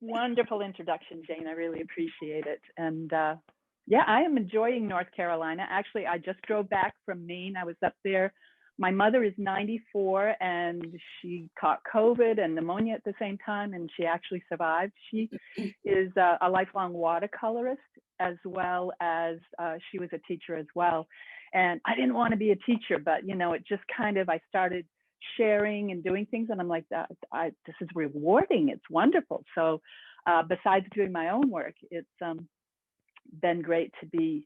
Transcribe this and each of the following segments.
Wonderful introduction, Jane. I really appreciate it. And yeah, I am enjoying North Carolina. Actually, I just drove back from Maine. I was up there. My mother is 94 and she caught COVID and pneumonia at the same time, and she actually survived. She is a lifelong watercolorist, as well as she was a teacher as well. And I didn't want to be a teacher, but you know, it just kind of, I started sharing and doing things, and I'm like, this is rewarding. It's wonderful. So besides doing my own work, it's been great to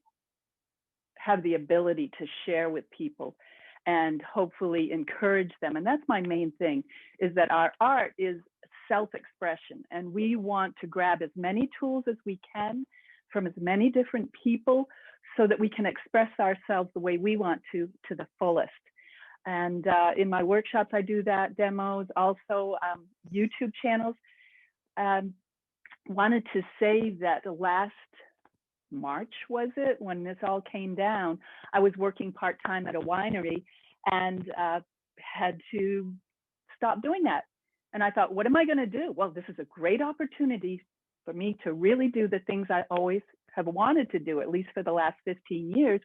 have the ability to share with people and hopefully encourage them. And that's my main thing, is that our art is self-expression, and we want to grab as many tools as we can from as many different people so that we can express ourselves the way we want to the fullest. And in my workshops, I do that, demos, also YouTube channels. Wanted to say that last March, was it, when this all came down, I was working part-time at a winery and had to stop doing that. And I thought, what am I going to do? Well, this is a great opportunity for me to really do the things I always have wanted to do, at least for the last 15 years.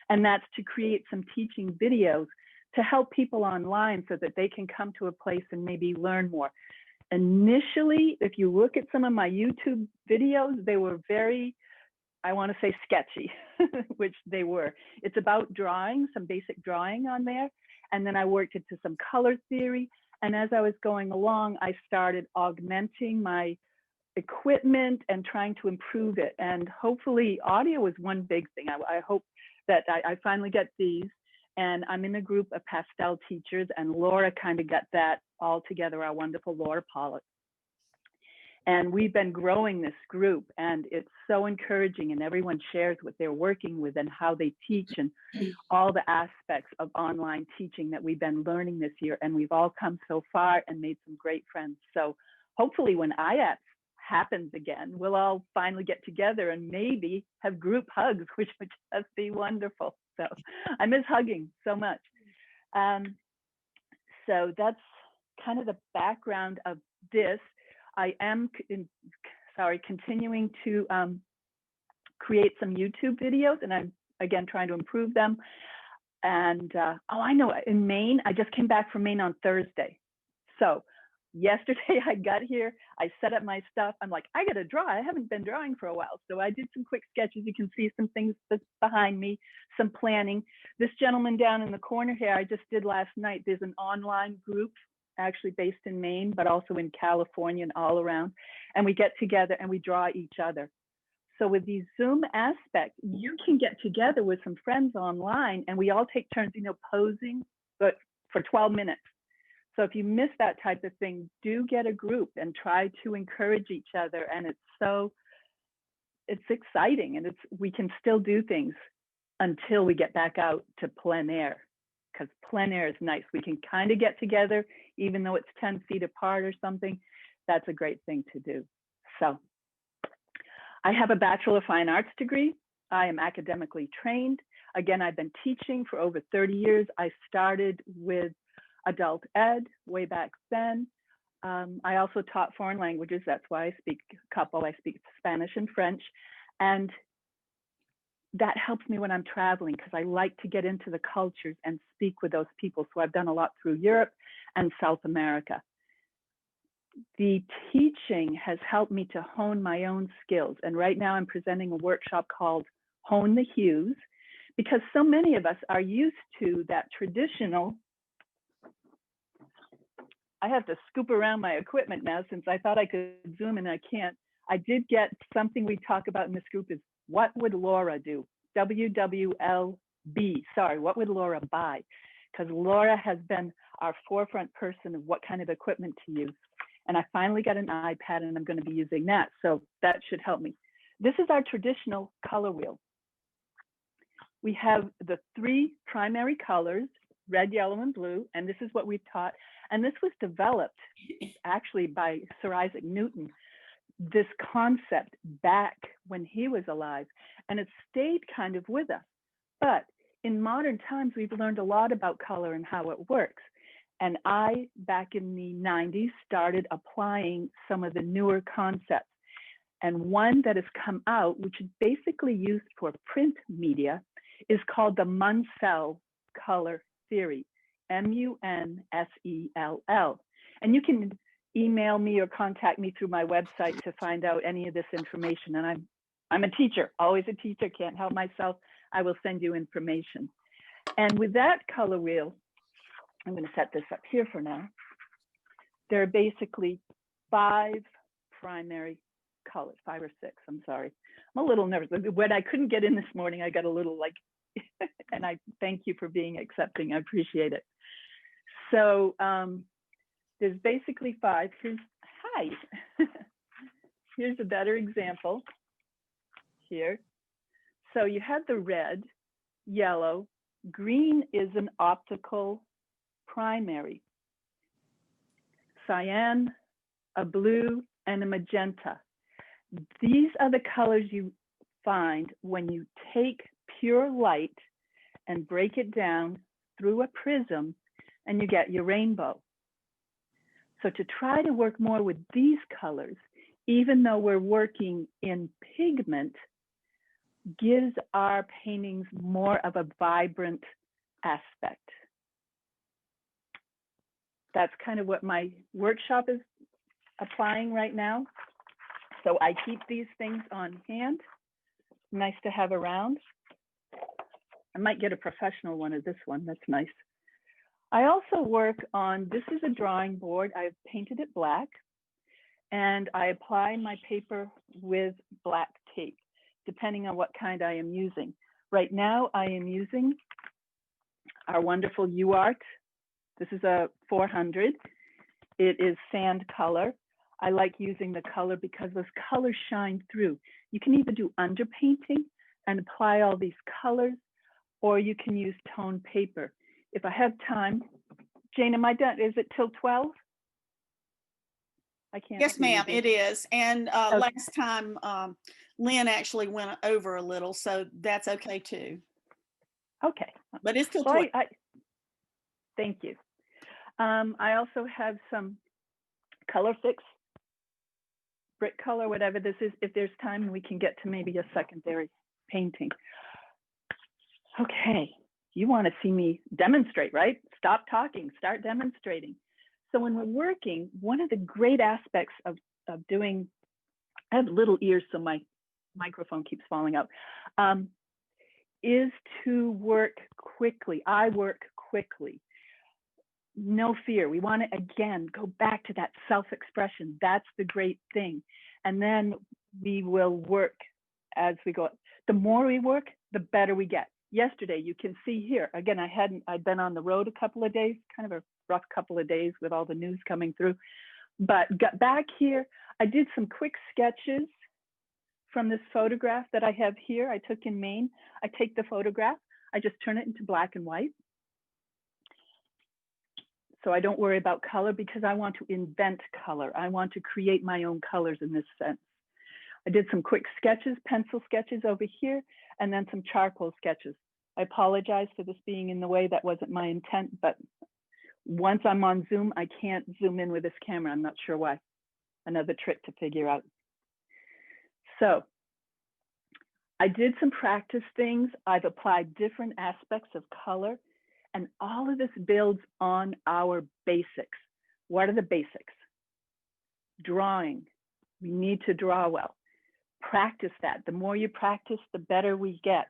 And that's to create some teaching videos to help people online so that they can come to a place and maybe learn more. Initially, if you look at some of my YouTube videos, they were very, I want to say, sketchy, which they were. It's about drawing, some basic drawing on there. And then I worked into some color theory. And as I was going along, I started augmenting my equipment and trying to improve it. And hopefully audio is one big thing. I hope that I finally get these. And I'm in a group of Pastel teachers, and Laura kind of got that all together, our wonderful Laura Pollock. And we've been growing this group, and it's so encouraging, and everyone shares what they're working with and how they teach and all the aspects of online teaching that we've been learning this year. And we've all come so far and made some great friends. So hopefully when IAPS happens again, we'll all finally get together and maybe have group hugs, which would just be wonderful. So I miss hugging so much. So that's kind of the background of this. I am continuing to create some YouTube videos, and I'm again trying to improve them. And oh, I know, in Maine, I just came back from Maine on Thursday. So yesterday I got here, I set up my stuff. I'm like, I got to draw. I haven't been drawing for a while. So I did some quick sketches. You can see some things that's behind me, some planning. This gentleman down in the corner here, I just did last night. There's an online group actually based in Maine, but also in California and all around. And we get together and we draw each other. So with these Zoom aspects, you can get together with some friends online and we all take turns, you know, posing, but for 12 minutes. So if you miss that type of thing, do get a group and try to encourage each other. And it's exciting, and we can still do things until we get back out to plein air, because plein air is nice. We can kind of get together, even though it's 10 feet apart or something. That's a great thing to do. So I have a Bachelor of Fine Arts degree. I am academically trained. Again, I've been teaching for over 30 years. I started with adult ed way back then. I also taught foreign languages. That's why I speak a couple. I speak Spanish and French. And that helps me when I'm traveling, because I like to get into the cultures and speak with those people. So I've done a lot through Europe and South America. The teaching has helped me to hone my own skills. And right now I'm presenting a workshop called Hone the Hues, because so many of us are used to that traditional. I have to scoop around my equipment now since I thought I could zoom and I can't. I did get something we talk about in this group is, what would Laura do? WWLB, sorry, what would Laura buy? Because Laura has been our forefront person of what kind of equipment to use. And I finally got an iPad and I'm going to be using that. So that should help me. This is our traditional color wheel. We have the 3 primary colors, red, yellow, and blue. And this is what we've taught. And this was developed actually by Sir Isaac Newton, this concept back when he was alive. And it stayed kind of with us. But in modern times, we've learned a lot about color and how it works. And I, back in the 90s, started applying some of the newer concepts. And one that has come out, which is basically used for print media, is called the Munsell color theory, Munsell. And you can email me or contact me through my website to find out any of this information. And I'm a teacher, always a teacher, can't help myself. I will send you information. And with that color wheel, I'm going to set this up here for now. There are basically 5 primary colors, 5 or 6, I'm sorry. I'm a little nervous. When I couldn't get in this morning, I got a little like, and I thank you for being accepting, I appreciate it. So there's basically 5. Hi. Here's a better example here. So you have the red, yellow, green is an optical primary, cyan, a blue, and a magenta. These are the colors you find when you take pure light and break it down through a prism, and you get your rainbow. So to try to work more with these colors, even though we're working in pigment, gives our paintings more of a vibrant aspect. That's kind of what my workshop is applying right now. So I keep these things on hand. Nice to have around. I might get a professional one of this one. That's nice. I also work on, this is a drawing board. I've painted it black, and I apply my paper with black tape, depending on what kind I am using. Right now, I am using our wonderful UArt. This is a 400. It is sand color. I like using the color because those colors shine through. You can either do underpainting and apply all these colors, or you can use toned paper. If I have time, Jane, am I done? Is it till 12? I can't. Yes, ma'am, it is. And Okay. last time, Lynn actually went over a little, so that's okay too. Okay. But it's till 12. Well, Thank you. I also have some color fix, brick color, whatever this is. If there's time, we can get to maybe a secondary painting. Okay, you want to see me demonstrate, right? Stop talking, start demonstrating. So when we're working, one of the great aspects of doing, I have little ears, so my microphone keeps falling out, is to work quickly. I work quickly. No fear. We want to, again, go back to that self-expression. That's the great thing. And then we will work as we go. The more we work, the better we get. Yesterday, you can see here, again, I'd been on the road a couple of days, kind of a rough couple of days with all the news coming through, but got back here. I did some quick sketches from this photograph that I have here. I took in Maine. I take the photograph, I just turn it into black and white. So I don't worry about color because I want to invent color. I want to create my own colors in this sense. I did some quick sketches, pencil sketches over here, and then some charcoal sketches. I apologize for this being in the way. That wasn't my intent, but once I'm on Zoom, I can't zoom in with this camera. I'm not sure why. Another trick to figure out. So I did some practice things. I've applied different aspects of color, and all of this builds on our basics. What are the basics? Drawing. We need to draw well. Practice that. The more you practice, the better we get.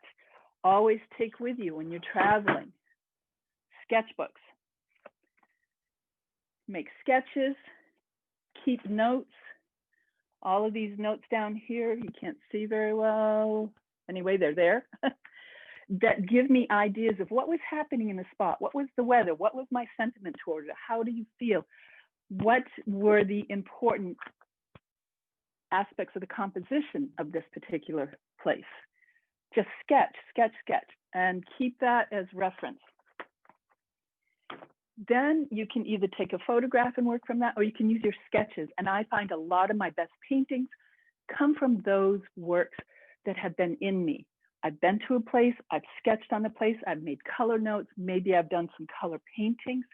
Always take with you when you're traveling sketchbooks. Make sketches, keep notes. All of these notes down here, you can't see very well. Anyway, they're there. That give me ideas of what was happening in the spot. What was the weather? What was my sentiment toward it? How do you feel? What were the important aspects of the composition of this particular place? Just sketch, sketch, sketch, and keep that as reference. Then you can either take a photograph and work from that, or you can use your sketches. And I find a lot of my best paintings come from those works that have been in me. I've been to a place, I've sketched on the place, I've made color notes, maybe I've done some color paintings.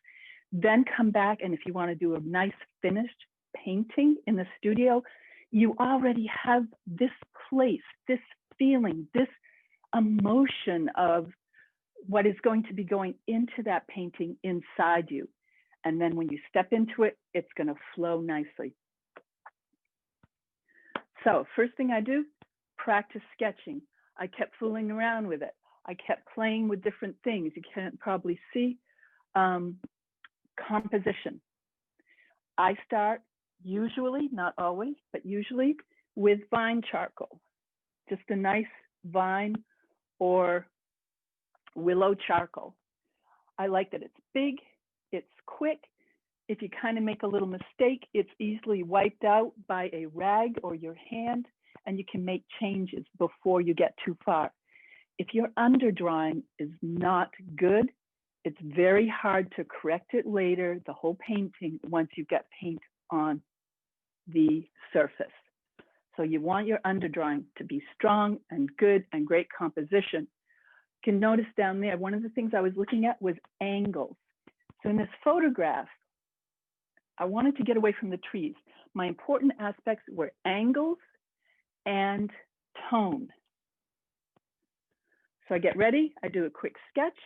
Then come back, and if you want to do a nice finished painting in the studio, you already have this place, this feeling, this emotion of what is going to be going into that painting inside you. And then when you step into it, it's going to flow nicely. So first thing I do, practice sketching. I kept fooling around with it. I kept playing with different things. You can't probably see. Composition. I start usually, not always, but usually with vine charcoal. Just a nice vine or willow charcoal. I like that it's big, it's quick. If you kind of make a little mistake, it's easily wiped out by a rag or your hand, and you can make changes before you get too far. If your underdrawing is not good, it's very hard to correct it later, the whole painting, once you get paint on the surface. So you want your underdrawing to be strong and good and great composition. You can notice down there, one of the things I was looking at was angles. So in this photograph, I wanted to get away from the trees. My important aspects were angles and tone. So I get ready, I do a quick sketch,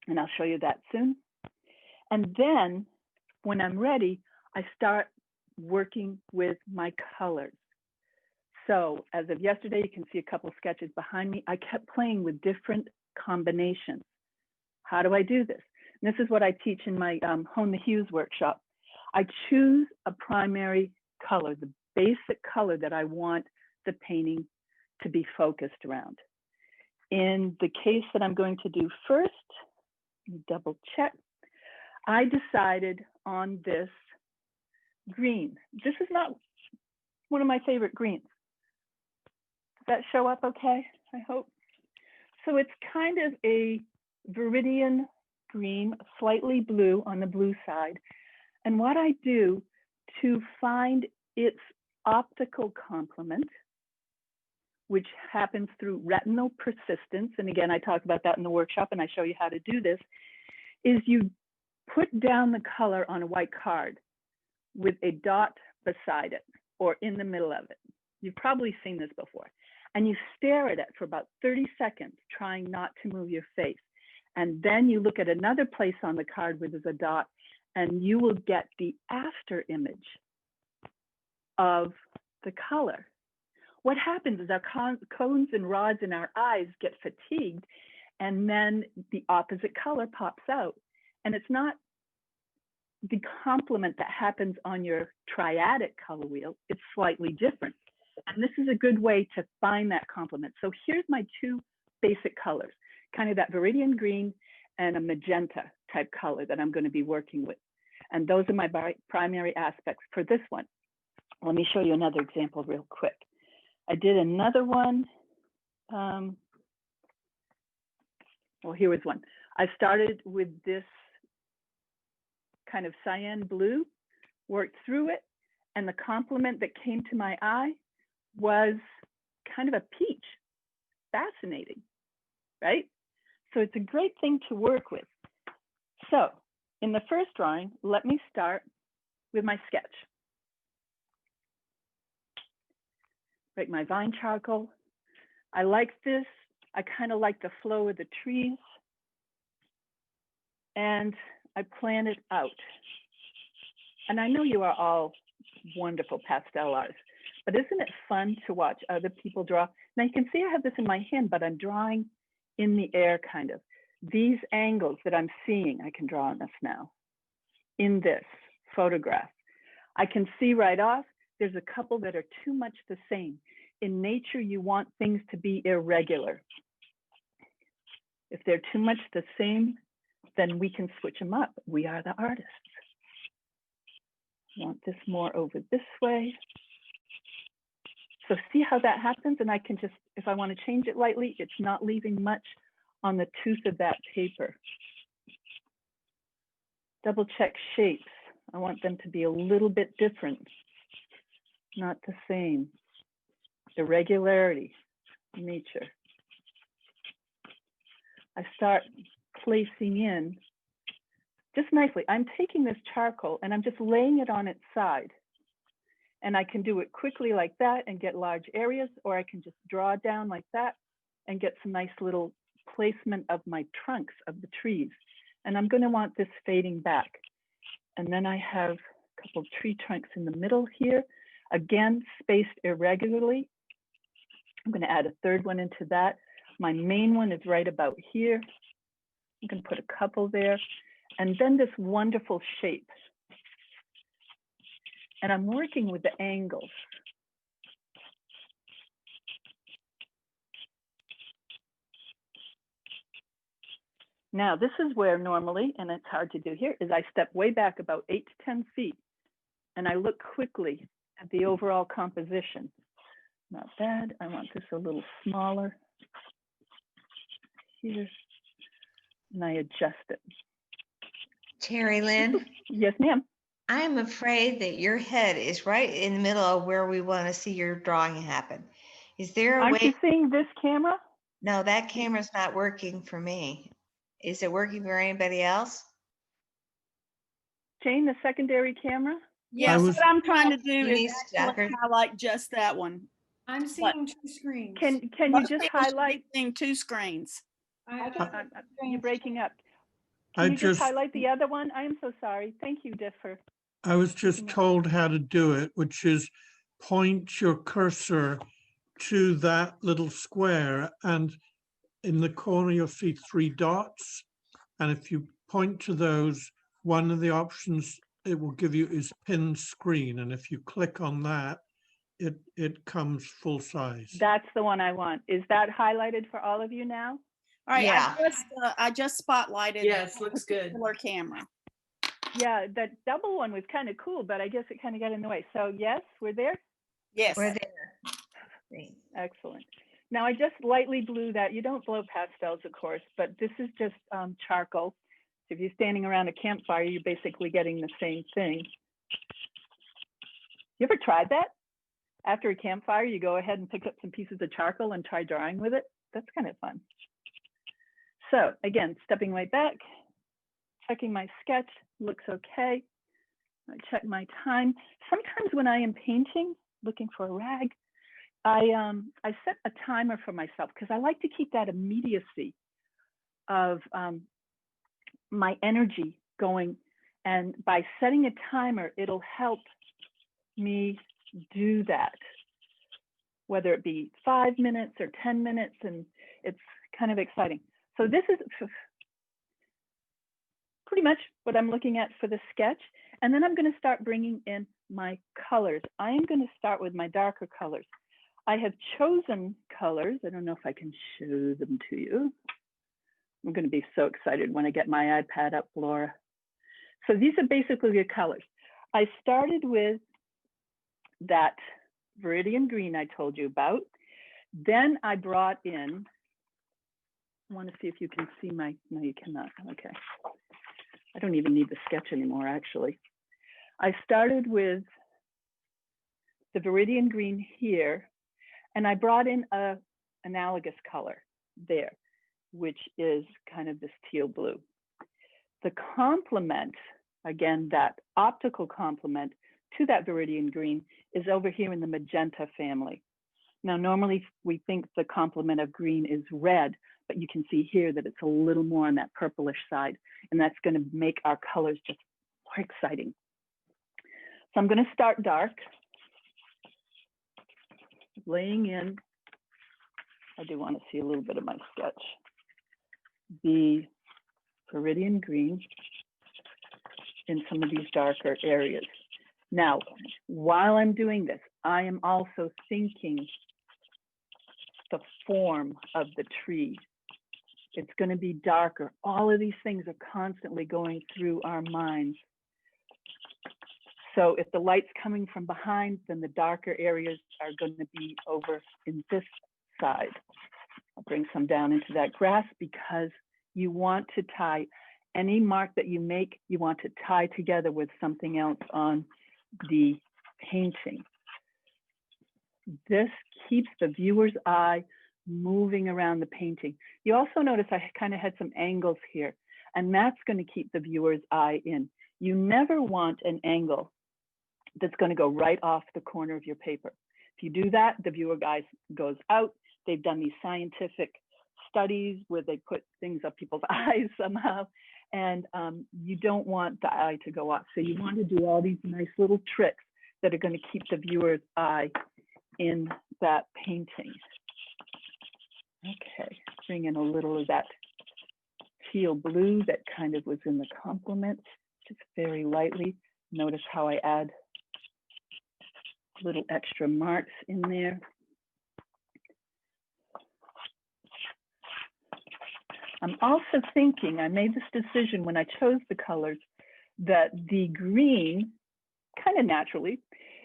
and I'll show you that soon. And then when I'm ready, I start working with my colors. So as of yesterday, you can see a couple sketches behind me. I kept playing with different combinations. How do I do this? And this is what I teach in my Hone the Hues workshop. I choose a primary color, the basic color that I want the painting to be focused around. In the case that I'm going to do first, double check, I decided on this green. This is not one of my favorite greens. Does that show up okay? I hope. So it's kind of a viridian green, slightly blue on the blue side. And what I do to find its optical complement, which happens through retinal persistence, and again, I talk about that in the workshop and I show you how to do this, is you put down the color on a white card with a dot beside it or in the middle of it. You've probably seen this before. And you stare at it for about 30 seconds, trying not to move your face. And then you look at another place on the card where there's a dot, and you will get the after image of the color. What happens is our cones and rods in our eyes get fatigued, and then the opposite color pops out. And it's not the complement that happens on your triadic color wheel, it's slightly different. And this is a good way to find that complement. So here's my two basic colors, kind of that viridian green and a magenta type color that I'm going to be working with. And those are my primary aspects for this one. Let me show you another example real quick. I did another one. Well, here was one. I started with this kind of cyan blue, worked through it, and the complement that came to my eye was kind of a peach. Fascinating, right? So it's a great thing to work with. So in the first drawing, let me start with my sketch. Break my vine charcoal. I like this. I kind of like the flow of the trees. And I plan it out. And I know you are all wonderful pastel artists, but isn't it fun to watch other people draw? Now you can see I have this in my hand, but I'm drawing in the air kind of. These angles that I'm seeing, I can draw on this now in this photograph. I can see right off, there's a couple that are too much the same. In nature, you want things to be irregular. If they're too much the same, then we can switch them up. We are the artists. I want this more over this way. So see how that happens? And I can just, if I want to change it lightly, it's not leaving much on the tooth of that paper. Double check shapes. I want them to be a little bit different, not the same. Irregularity, nature. I start placing in just nicely. I'm taking this charcoal and I'm just laying it on its side. And I can do it quickly like that and get large areas, or I can just draw down like that and get some nice little placement of my trunks of the trees. And I'm going to want this fading back. And then I have a couple of tree trunks in the middle here, again, spaced irregularly. I'm going to add a third one into that. My main one is right about here. I'm going to put a couple there. And then this wonderful shape. And I'm working with the angles. Now, this is where normally, and it's hard to do here, is I step way back about 8 to 10 feet, and I look quickly at the overall composition. Not bad. I want this a little smaller here, and I adjust it. Terrilynn, Yes, ma'am. I'm afraid that your head is right in the middle of where we want to see your drawing happen. Is there a Aren't way? you seeing this camera? No, that camera's not working for me. Is it working for anybody else? Jane, the secondary camera? Yes, was- what I'm trying to do You is need actually Stacker. highlight just that one. I'm seeing two screens. Can you Most just people should be highlight? seeing two screens. You're breaking up. I Can you just just, highlight the other one? I am so sorry. Thank you, Differ. I was just told how to do it, which is point your cursor to that little square, and in the corner you'll see 3 dots. And if you point to those, one of the options it will give you is pin screen. And if you click on that, it comes full size. That's the one I want. Is that highlighted for all of you now? All right, Yeah. I just spotlighted. Yes, looks good. Particular camera. Yeah, that double one was kind of cool, but I guess it kind of got in the way. So yes, we're there. Yes. We're there. Thanks. Excellent. Now I just lightly blew that. You don't blow pastels, of course, but this is just charcoal. So if you're standing around a campfire, you're basically getting the same thing. You ever tried that? After a campfire, you go ahead and pick up some pieces of charcoal and try drawing with it. That's kind of fun. So again, stepping right back, checking my sketch, looks okay. I check my time. Sometimes when I am painting, looking for a rag, I set a timer for myself because I like to keep that immediacy of my energy going. And by setting a timer, it'll help me do that, whether it be 5 minutes or 10 minutes, and it's kind of exciting. So this is pretty much what I'm looking at for the sketch. And then I'm going to start bringing in my colors. I am going to start with my darker colors. I have chosen colors. I don't know if I can show them to you. I'm going to be so excited when I get my iPad up, Laura. So these are basically the colors. I started with that Viridian green I told you about. Then I brought in, I want to see if you can see my, no, you cannot. Okay. I don't even need the sketch anymore, actually. I started with the Viridian green here, and I brought in a analogous color there, which is kind of this teal blue. The complement, again, that optical complement to that Viridian green is over here in the magenta family. Now, normally we think the complement of green is red, but you can see here that it's a little more on that purplish side, and that's going to make our colors just more exciting. So I'm going to start dark, laying in, I do want to see a little bit of my sketch, the Viridian green in some of these darker areas. Now, while I'm doing this, I am also thinking the form of the tree. It's going to be darker. All of these things are constantly going through our minds. So if the light's coming from behind, then the darker areas are going to be over in this side. I'll bring some down into that grass because you want to tie any mark that you make, you want to tie together with something else on the painting. This keeps the viewer's eye moving around the painting. You also notice I kind of had some angles here, And that's going to keep the viewer's eye in. You never want an angle that's going to go right off the corner of your paper. If you do that, the viewer goes out. They've done these scientific studies where they put things up people's eyes somehow, and you don't want the eye to go off. So you want to do all these nice little tricks that are going to keep the viewer's eye in that painting. Okay, bring in a little of that teal blue that kind of was in the complement, just very lightly. Notice how I add little extra marks in there. I'm also thinking, I made this decision when I chose the colors, that the green, kind of naturally,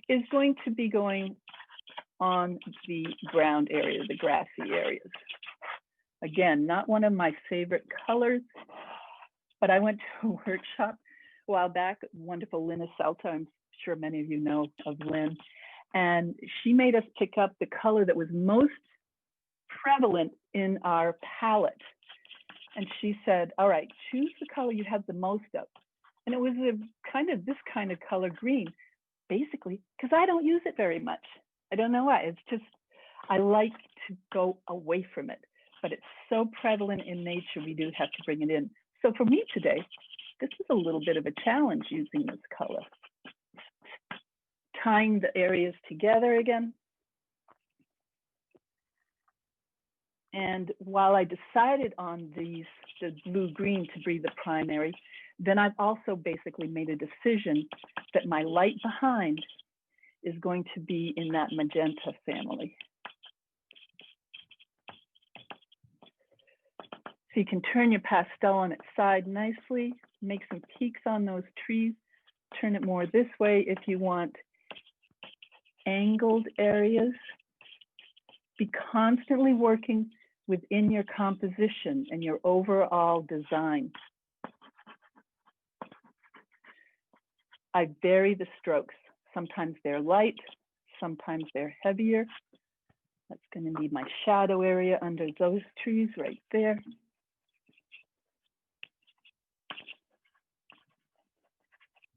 is going to be going on the ground area, the grassy areas. Again, not one of my favorite colors, but I went to a workshop a while back, wonderful Lynn Aselta, I'm sure many of you know of Lynn, and she made us pick up the color that was most prevalent in our palette. And she said, all right, choose the color you have the most of. And it was this kind of color green, basically, because I don't use it very much. I don't know why. It's just, I like to go away from it, but it's so prevalent in nature, we do have to bring it in. So for me today, this is a little bit of a challenge using this color. Tying the areas together again. And while I decided on the blue-green to be the primary, then I've also basically made a decision that my light behind is going to be in that magenta family. So you can turn your pastel on its side nicely, make some peaks on those trees, turn it more this way if you want angled areas. Be constantly working within your composition and your overall design. I vary the strokes. Sometimes they're light, sometimes they're heavier. That's going to be my shadow area under those trees right there.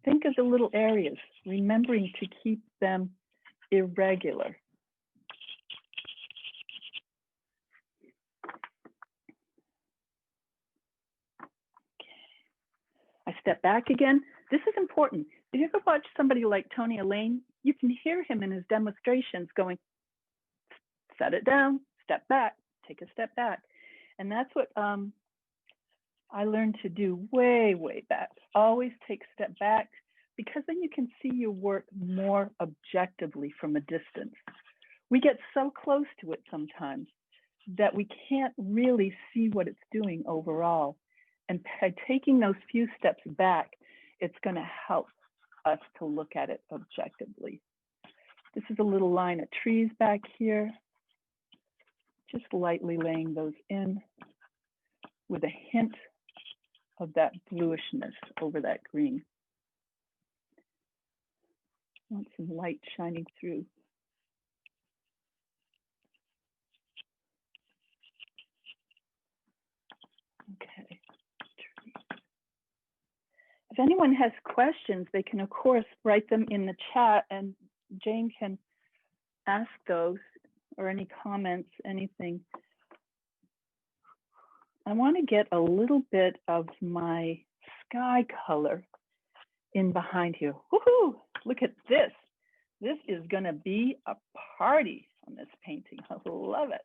Think of the little areas, remembering to keep them irregular. I step back again. This is important. If you ever watch somebody like Tony Elaine, you can hear him in his demonstrations going, set it down, step back, take a step back. And that's what I learned to do way, way back. Always take a step back, because then you can see your work more objectively from a distance. We get so close to it sometimes that we can't really see what it's doing overall. And by taking those few steps back, it's going to help us to look at it objectively. This is a little line of trees back here. Just lightly laying those in with a hint of that bluishness over that green. I want some light shining through. Okay. If anyone has questions, they can, of course, write them in the chat, and Jane can ask those, or any comments, anything. I want to get a little bit of my sky color in behind here. Woohoo! Look at this. This is going to be a party on this painting. I love it.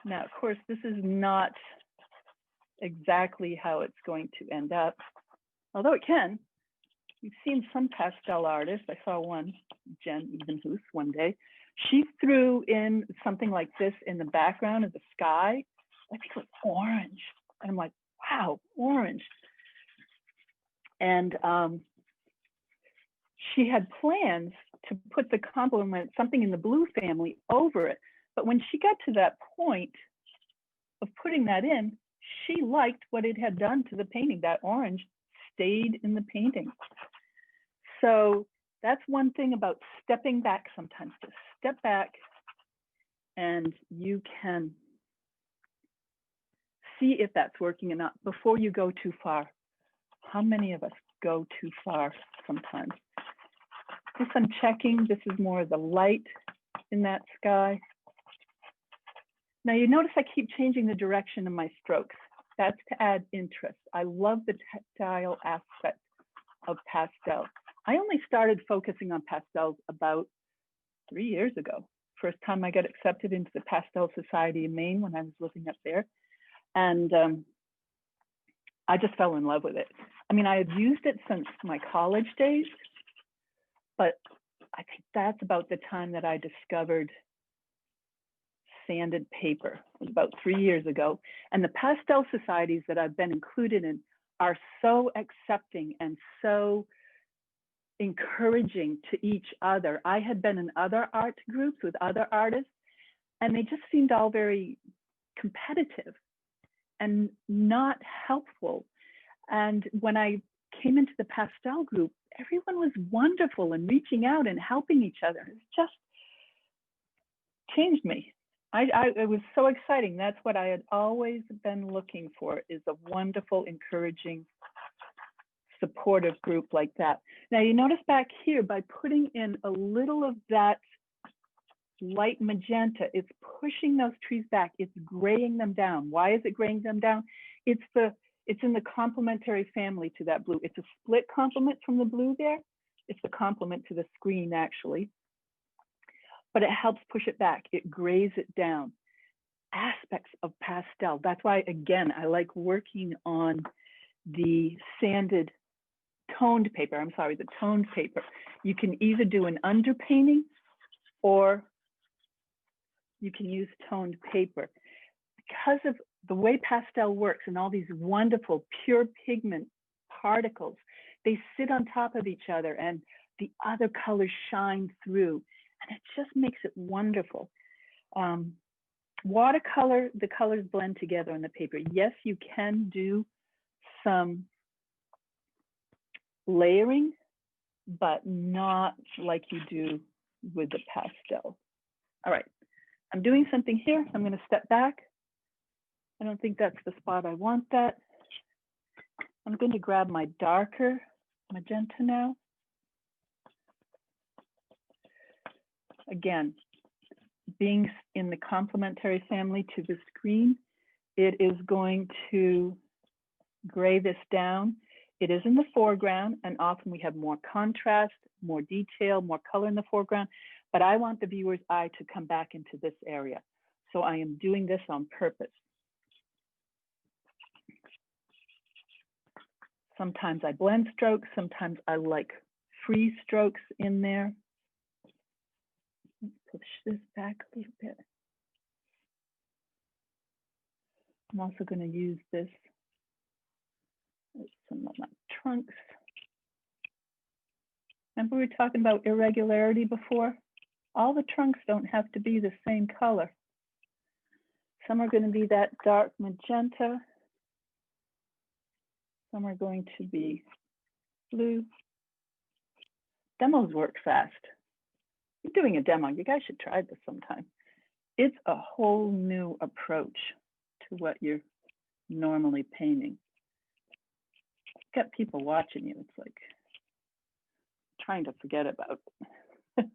Now, of course, this is not exactly how it's going to end up, although it can. We've seen some pastel artists. I saw one, Jen Evenhuis, one day. She threw in something like this in the background of the sky. I think it was orange. And I'm like, wow, orange. And she had plans to put the complement, something in the blue family, over it. But when she got to that point of putting that in, she liked what it had done to the painting. That orange stayed in the painting. So that's one thing about stepping back sometimes. Just step back and you can see if that's working or not before you go too far. How many of us go too far sometimes? Just I'm checking, this is more of the light in that sky. Now you notice I keep changing the direction of my strokes. That's to add interest. I love the tactile aspect of pastel. I only started focusing on pastels about 3 years ago. First time I got accepted into the Pastel Society in Maine when I was living up there. And I just fell in love with it. I mean, I had used it since my college days, but I think that's about the time that I discovered sanded paper. It was about 3 years ago. And the pastel societies that I've been included in are so accepting and so encouraging to each other. I had been in other art groups with other artists, and they just seemed all very competitive and not helpful. And when I came into the pastel group, everyone was wonderful and reaching out and helping each other. It just changed me. It was so exciting. That's what I had always been looking for, is a wonderful, encouraging, supportive group like that. Now you notice back here, by putting in a little of that light magenta, it's pushing those trees back. It's graying them down. Why is it graying them down? It's in the complementary family to that blue. It's a split complement from the blue there. It's the complement to the screen actually, but it helps push it back. It grays it down. Aspects of pastel. That's why, again, I like working on the sanded toned paper. I'm sorry, the toned paper. You can either do an underpainting or you can use toned paper. Because of the way pastel works and all these wonderful pure pigment particles, they sit on top of each other and the other colors shine through, and it just makes it wonderful. Watercolor, the colors blend together on the paper. Yes, you can do some layering, but not like you do with the pastel. All right, I'm doing something here. I'm going to step back. I don't think that's the spot I want that. I'm going to grab my darker magenta now. Again, being in the complementary family to the screen, it is going to gray this down. It is in the foreground, and often we have more contrast, more detail, more color in the foreground, but I want the viewer's eye to come back into this area. So I am doing this on purpose. Sometimes I blend strokes, sometimes I like free strokes in there. Let's push this back a little bit. I'm also going to use this as some of my trunks. Remember we were talking about irregularity before? All the trunks don't have to be the same color. Some are going to be that dark magenta. Some are going to be blue. Demos work fast. You're doing a demo, you guys should try this sometime. It's a whole new approach to what you're normally painting. You've got people watching you, it's like trying to forget about it.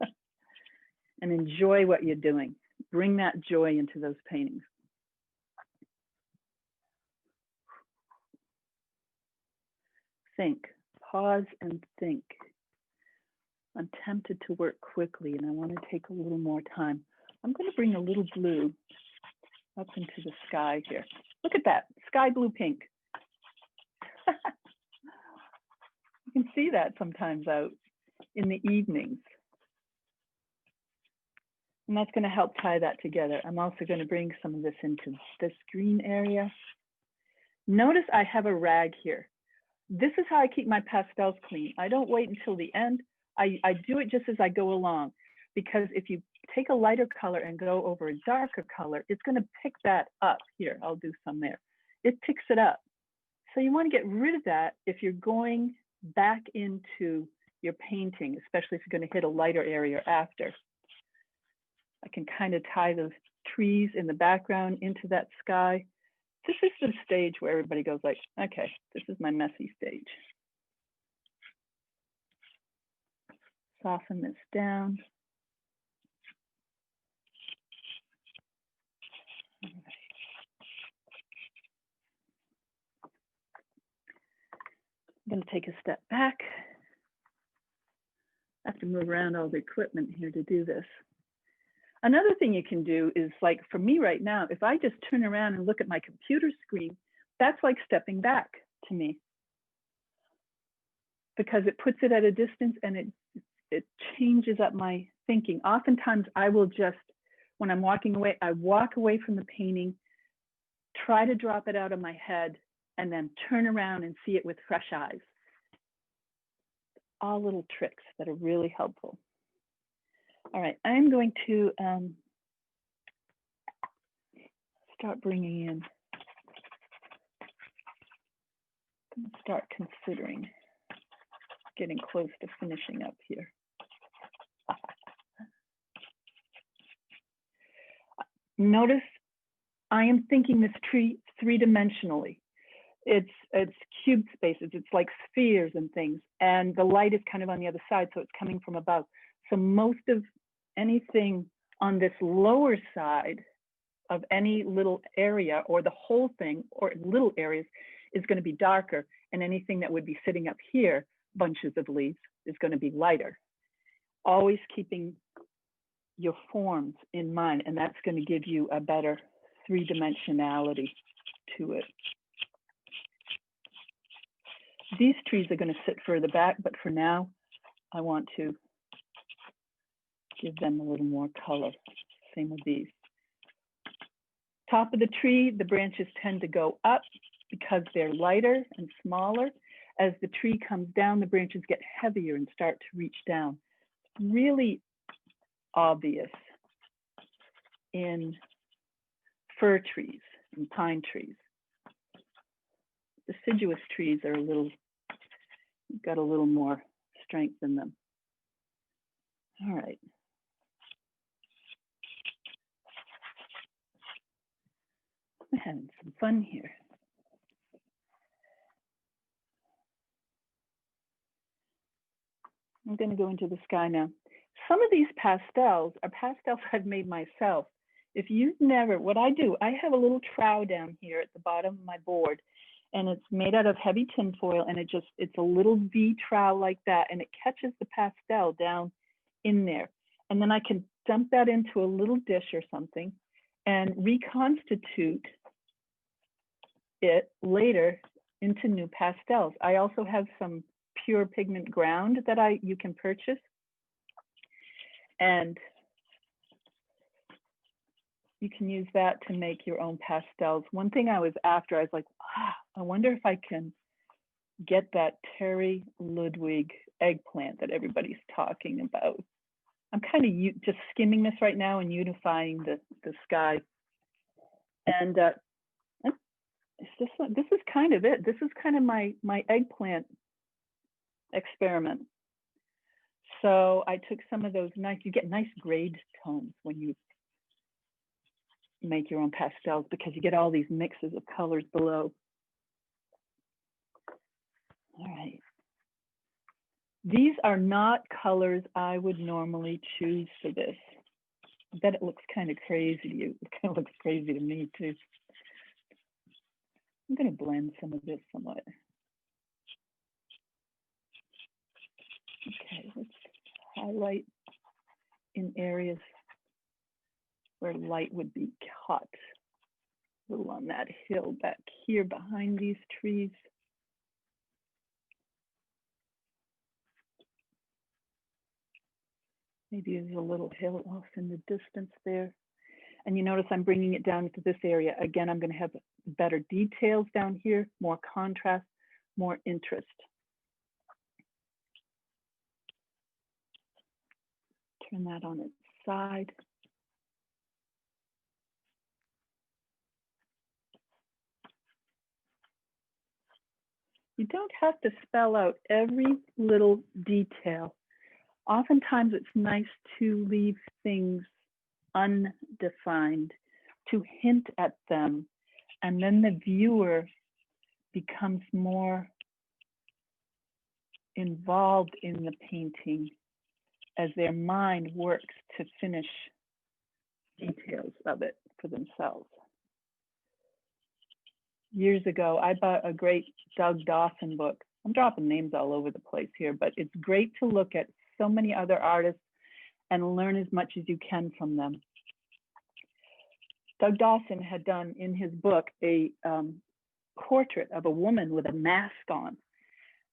And enjoy what you're doing. Bring that joy into those paintings. Think, pause and think. I'm tempted to work quickly and I want to take a little more time. I'm going to bring a little blue up into the sky here. Look at that, sky blue pink. You can see that sometimes out in the evenings. And that's going to help tie that together. I'm also going to bring some of this into this green area. Notice I have a rag here. This is how I keep my pastels clean. I don't wait until the end. I do it just as I go along, because if you take a lighter color and go over a darker color, it's going to pick that up. Here, I'll do some there. It picks it up. So you want to get rid of that if you're going back into your painting, especially if you're going to hit a lighter area after. I can kind of tie those trees in the background into that sky. This is the stage where everybody goes like, okay, this is my messy stage. Soften this down. All right. I'm going to take a step back. I have to move around all the equipment here to do this. Another thing you can do is, like for me right now, if I just turn around and look at my computer screen, that's like stepping back to me, because it puts it at a distance and it changes up my thinking. Oftentimes I will just, when I'm walking away, I walk away from the painting, try to drop it out of my head, and then turn around and see it with fresh eyes. All little tricks that are really helpful. All right, I'm going to start bringing in, I'm gonna start considering getting close to finishing up here. Notice I am thinking this tree three-dimensionally. It's cube spaces, it's like spheres and things, and the light is kind of on the other side, so it's coming from above. So most of anything on this lower side of any little area, or the whole thing, or little areas, is going to be darker, and anything that would be sitting up here, bunches of leaves, is going to be lighter. Always keeping your forms in mind, and that's going to give you a better three-dimensionality to it. These trees are going to sit further back, but for now, I want to give them a little more color. Same with these. Top of the tree, the branches tend to go up because they're lighter and smaller. As the tree comes down, the branches get heavier and start to reach down. Really obvious in fir trees and pine trees. Deciduous trees are got a little more strength in them. All right. I'm having some fun here. I'm going to go into the sky now. Some of these pastels are pastels I've made myself. If you've never, what I do, I have a little trowel down here at the bottom of my board, and it's made out of heavy tinfoil, and it's a little V trowel like that, and it catches the pastel down in there. And then I can dump that into a little dish or something and reconstitute it later into new pastels. I also have some pure pigment ground that you can purchase, and you can use that to make your own pastels. One thing I was after, I was like, I wonder if I can get that Terrilynn Dubreuil eggplant that everybody's talking about. I'm kind of just skimming this right now and unifying the sky. And this is kind of it. This is kind of my eggplant experiment. So I took some of those you get nice grade tones when you make your own pastels, because you get all these mixes of colors below. All right. These are not colors I would normally choose for this. I bet it looks kind of crazy to you. It kind of looks crazy to me too. I'm going to blend some of this somewhat. Okay, let's highlight in areas where light would be caught. A little on that hill back here behind these trees. Maybe there's a little hill off in the distance there. And you notice I'm bringing it down to this area. Again, I'm going to have better details down here, more contrast, more interest. Turn that on its side. You don't have to spell out every little detail. Oftentimes it's nice to leave things undefined, to hint at them And then the viewer becomes more involved in the painting as their mind works to finish details of it for themselves. Years ago, I bought a great Doug Dawson book. I'm dropping names all over the place here, but it's great to look at so many other artists and learn as much as you can from them. Doug Dawson had done in his book a portrait of a woman with a mask on.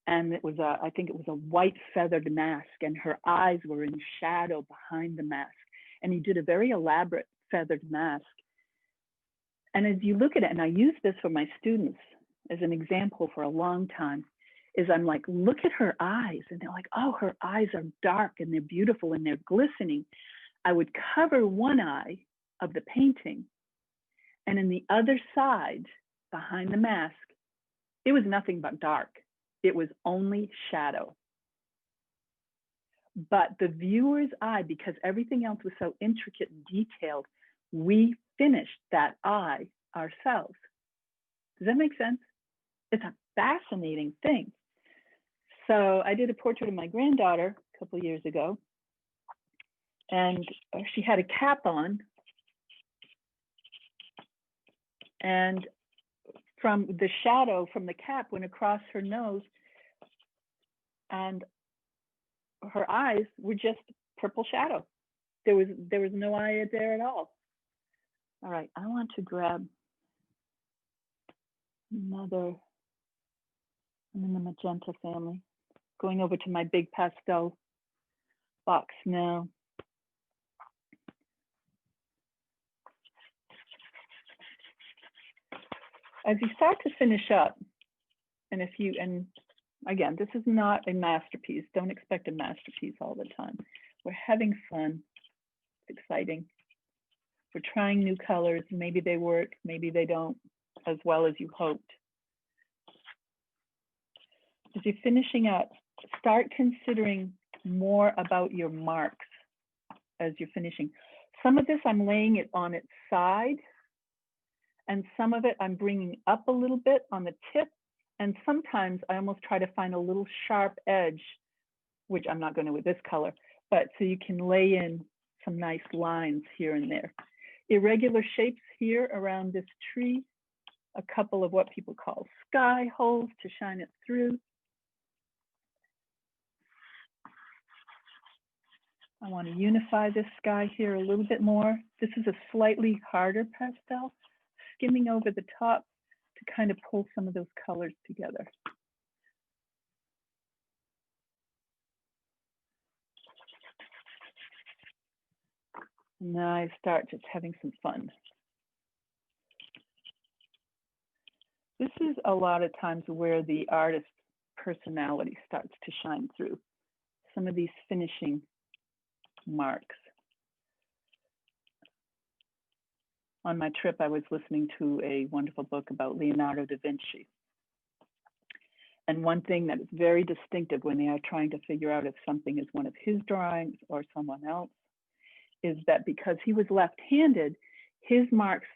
And it was I think it was a white feathered mask, and her eyes were in shadow behind the mask. And he did a very elaborate feathered mask. And as you look at it, and I use this for my students as an example for a long time, is I'm like, look at her eyes. And they're like, oh, her eyes are dark and they're beautiful and they're glistening. I would cover one eye of the painting, and in the other side, behind the mask, it was nothing but dark. It was only shadow. But the viewer's eye, because everything else was so intricate and detailed, we finished that eye ourselves. Does that make sense? It's a fascinating thing. So I did a portrait of my granddaughter a couple of years ago, and she had a cap on, and from the shadow from the cap went across her nose, and her eyes were just purple shadow. There was no eye there at all. All right, I want to grab another. I'm in the magenta family. Going over to my big pastel box now. As you start to finish up, and again, this is not a masterpiece. Don't expect a masterpiece all the time. We're having fun. It's exciting. We're trying new colors. Maybe they work, maybe they don't as well as you hoped. As you're finishing up, start considering more about your marks as you're finishing. Some of this I'm laying it on its side, and some of it I'm bringing up a little bit on the tip. And sometimes I almost try to find a little sharp edge, which I'm not going to with this color, but so you can lay in some nice lines here and there. Irregular shapes here around this tree, a couple of what people call sky holes to shine it through. I want to unify this sky here a little bit more. This is a slightly harder pastel, skimming over the top to kind of pull some of those colors together. Now I start just having some fun. This is a lot of times where the artist's personality starts to shine through. Some of these finishing marks. On my trip, I was listening to a wonderful book about Leonardo da Vinci. And one thing that is very distinctive when they are trying to figure out if something is one of his drawings or someone else is that because he was left-handed, his marks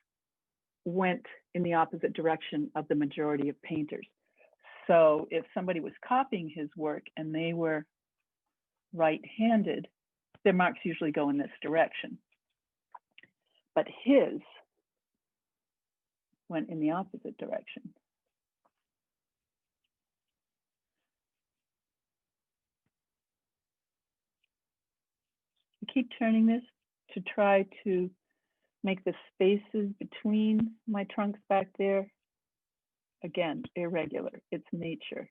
went in the opposite direction of the majority of painters. So if somebody was copying his work and they were right-handed, their marks usually go in this direction. But his went in the opposite direction. I keep turning this to try to make the spaces between my trunks back there, again, irregular. It's nature.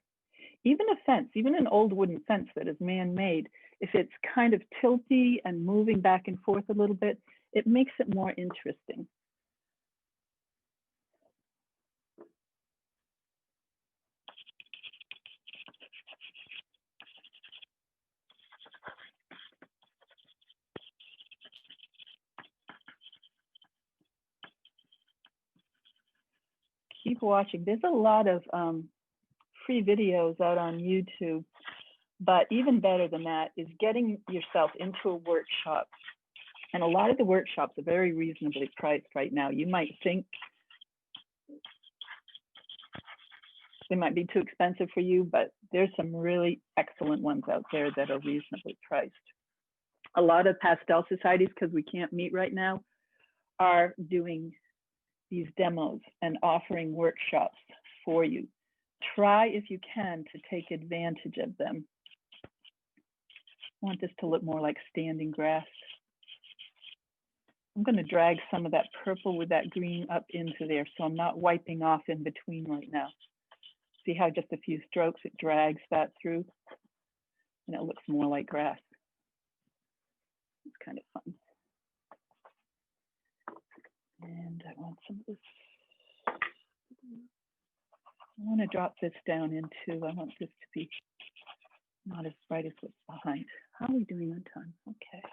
Even a fence, even an old wooden fence that is man-made, if it's kind of tilty and moving back and forth a little bit, it makes it more interesting. Keep watching. There's a lot of free videos out on YouTube, but even better than that is getting yourself into a workshop. And a lot of the workshops are very reasonably priced right now. You might think they might be too expensive for you, but there's some really excellent ones out there that are reasonably priced. A lot of pastel societies, because we can't meet right now, are doing these demos and offering workshops for you. Try, if you can, to take advantage of them. I want this to look more like standing grass. I'm going to drag some of that purple with that green up into there, so I'm not wiping off in between right now. See how just a few strokes, it drags that through, and it looks more like grass. It's kind of fun. And I want some of this. I want to drop this down into, I want this to be not as bright as what's behind. How are we doing on time? Okay.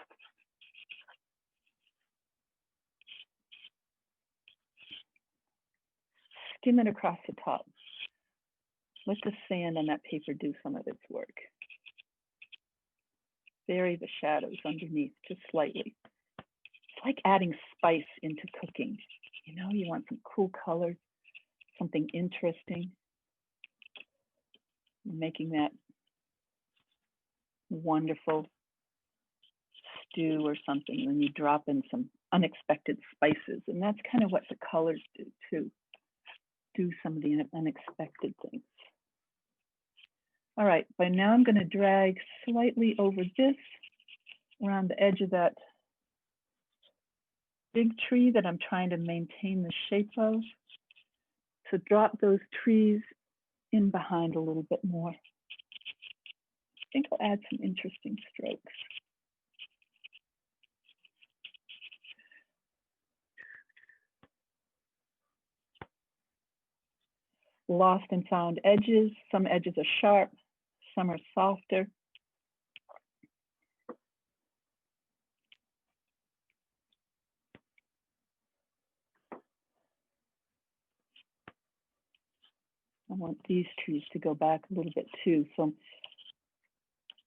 Skim it across the top. Let the sand on that paper do some of its work. Vary the shadows underneath just slightly. It's like adding spice into cooking. You know, you want some cool colors, something interesting. Making that wonderful stew or something, when you drop in some unexpected spices. And that's kind of what the colors do too. Do some of the unexpected things. All right, by now I'm going to drag slightly over this, around the edge of that big tree that I'm trying to maintain the shape of. So drop those trees in behind a little bit more. I think I'll add some interesting strokes. Lost and found edges. Some edges are sharp, some are softer. I want these trees to go back a little bit too. So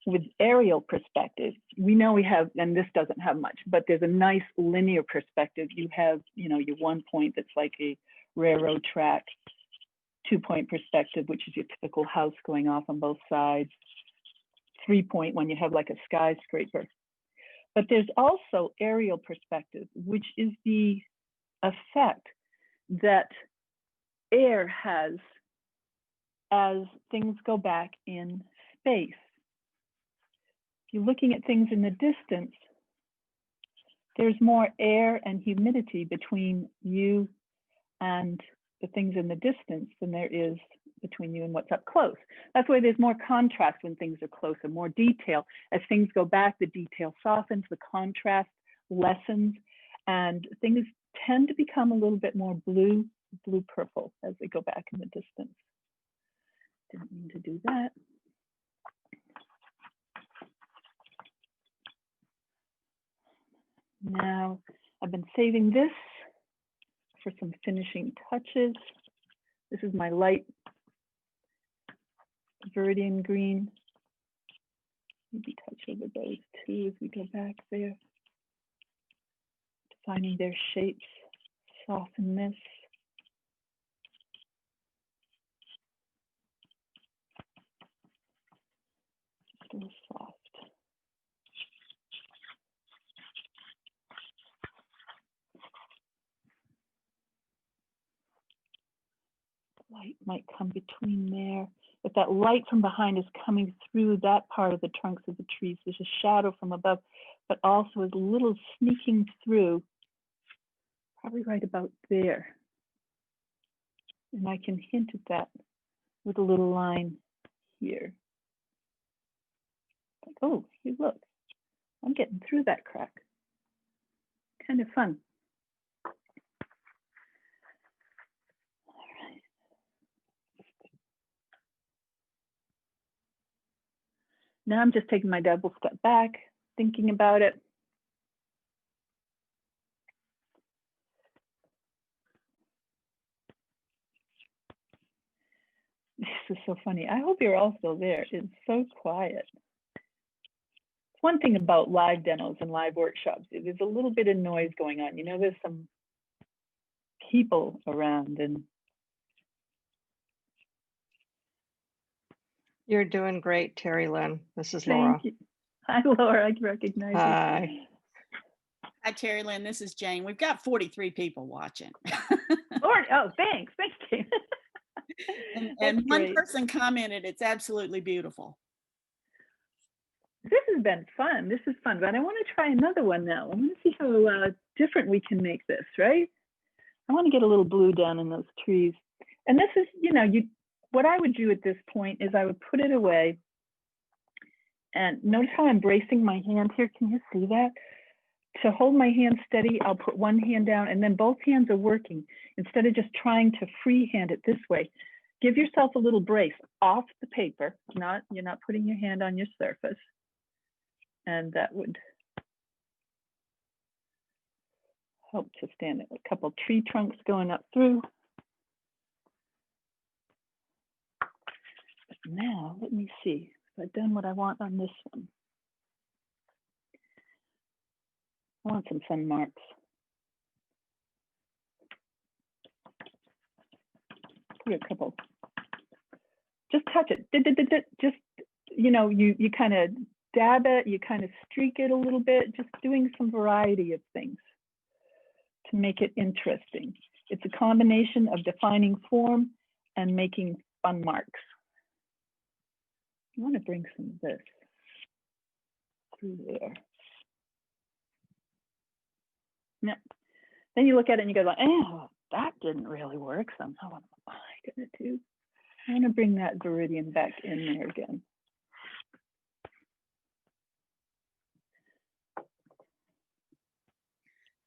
with aerial perspective, we know we have, and this doesn't have much, but there's a nice linear perspective. You have, you know, your 1 point that's like a railroad track, 2 point perspective, which is your typical house going off on both sides, 3 point when you have like a skyscraper. But there's also aerial perspective, which is the effect that air has as things go back in space. If you're looking at things in the distance, there's more air and humidity between you and the things in the distance than there is between you and what's up close. That's why there's more contrast when things are closer, more detail. As things go back, the detail softens, the contrast lessens, and things tend to become a little bit more blue-purple as they go back in the distance. Didn't mean to do that. Now, I've been saving this for some finishing touches. This is my light Viridian green. Maybe touch over those too as we go back there. Defining their shapes, soften this. Just a little soft. Light might come between there. If that light from behind is coming through that part of the trunks of the trees, there's a shadow from above, but also is a little sneaking through, probably right about there. And I can hint at that with a little line here. Like, oh, hey, look, I'm getting through that crack. Kind of fun. Now I'm just taking my double step back, thinking about it. This is so funny. I hope you're all still there. It's so quiet. One thing about live demos and live workshops, there's a little bit of noise going on. You know, there's some people around, and You're doing great, Terrilynn. This is Laura. Thank you. Hi, Laura. I recognize Hi. you. Hi, Terrilynn. This is Jane. We've got 43 people watching. Lord, oh, thanks. Thanks, Jane. and That's one great. person commented, it's absolutely beautiful. This has been fun. This is fun, but I want to try another one now. I want to see how different we can make this, right? I want to get a little blue down in those trees. And this is, you know, what I would do at this point is I would put it away. And notice how I'm bracing my hand here. Can you see that? To hold my hand steady, I'll put one hand down and then both hands are working. Instead of just trying to freehand it this way, give yourself a little brace off the paper. You're not putting your hand on your surface. And that would help to stand it. A couple tree trunks going up through. But now, let me see if I've done what I want on this one. I want some fun marks. Here, a couple. Just touch it. Just, you know, you kind of dab it, you kind of streak it a little bit, just doing some variety of things to make it interesting. It's a combination of defining form and making fun marks. I want to bring some of this through there. Yep. Then you look at it and you go like, oh, that didn't really work. Somehow what am I gonna do? I'm gonna bring that viridian back in there again.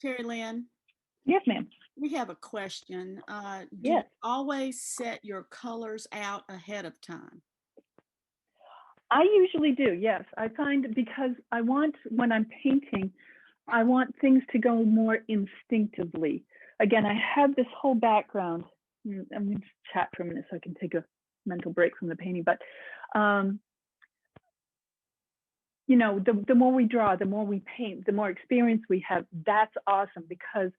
Terrilynn, Yes, ma'am. we have a question. Do Yes. you always set your colors out ahead of time? I usually do, yes. I find because I want, when I'm painting, I want things to go more instinctively. Again, I have this whole background. I'm going to chat for a minute so I can take a mental break from the painting. But, you know, the more we draw, the more we paint, the more experience we have. That's awesome because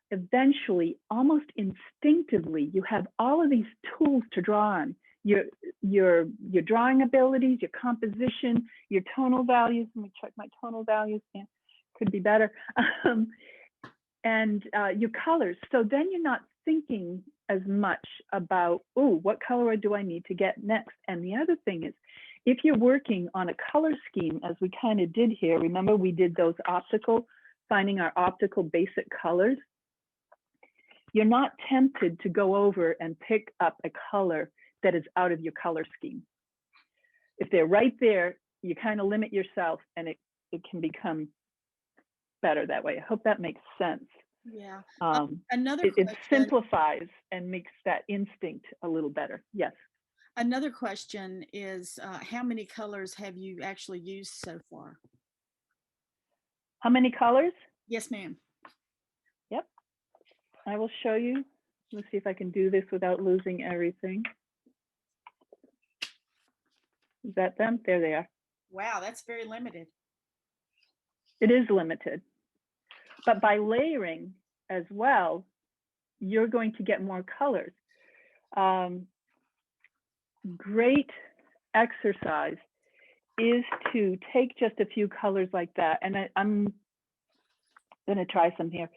eventually, almost instinctively, you have all of these tools to draw on. Your drawing abilities, your composition, your tonal values. Let me check my tonal values. Yeah, could be better. And your colors. So then you're not thinking as much about, oh, what color do I need to get next? And the other thing is, if you're working on a color scheme, as we kind of did here, remember we did those finding our optical basic colors. You're not tempted to go over and pick up a color that is out of your color scheme. If they're right there, you kind of limit yourself and it can become better that way. I hope that makes sense. Yeah. It simplifies and makes that instinct a little better. Yes. Another question is, how many colors have you actually used so far? How many colors? Yes, ma'am. Yep. I will show you. Let's see if I can do this without losing everything. Is that them? There they are. Wow, that's very limited. It is limited. But by layering as well, you're going to get more colors. Great exercise is to take just a few colors like that. And I'm going to try some here.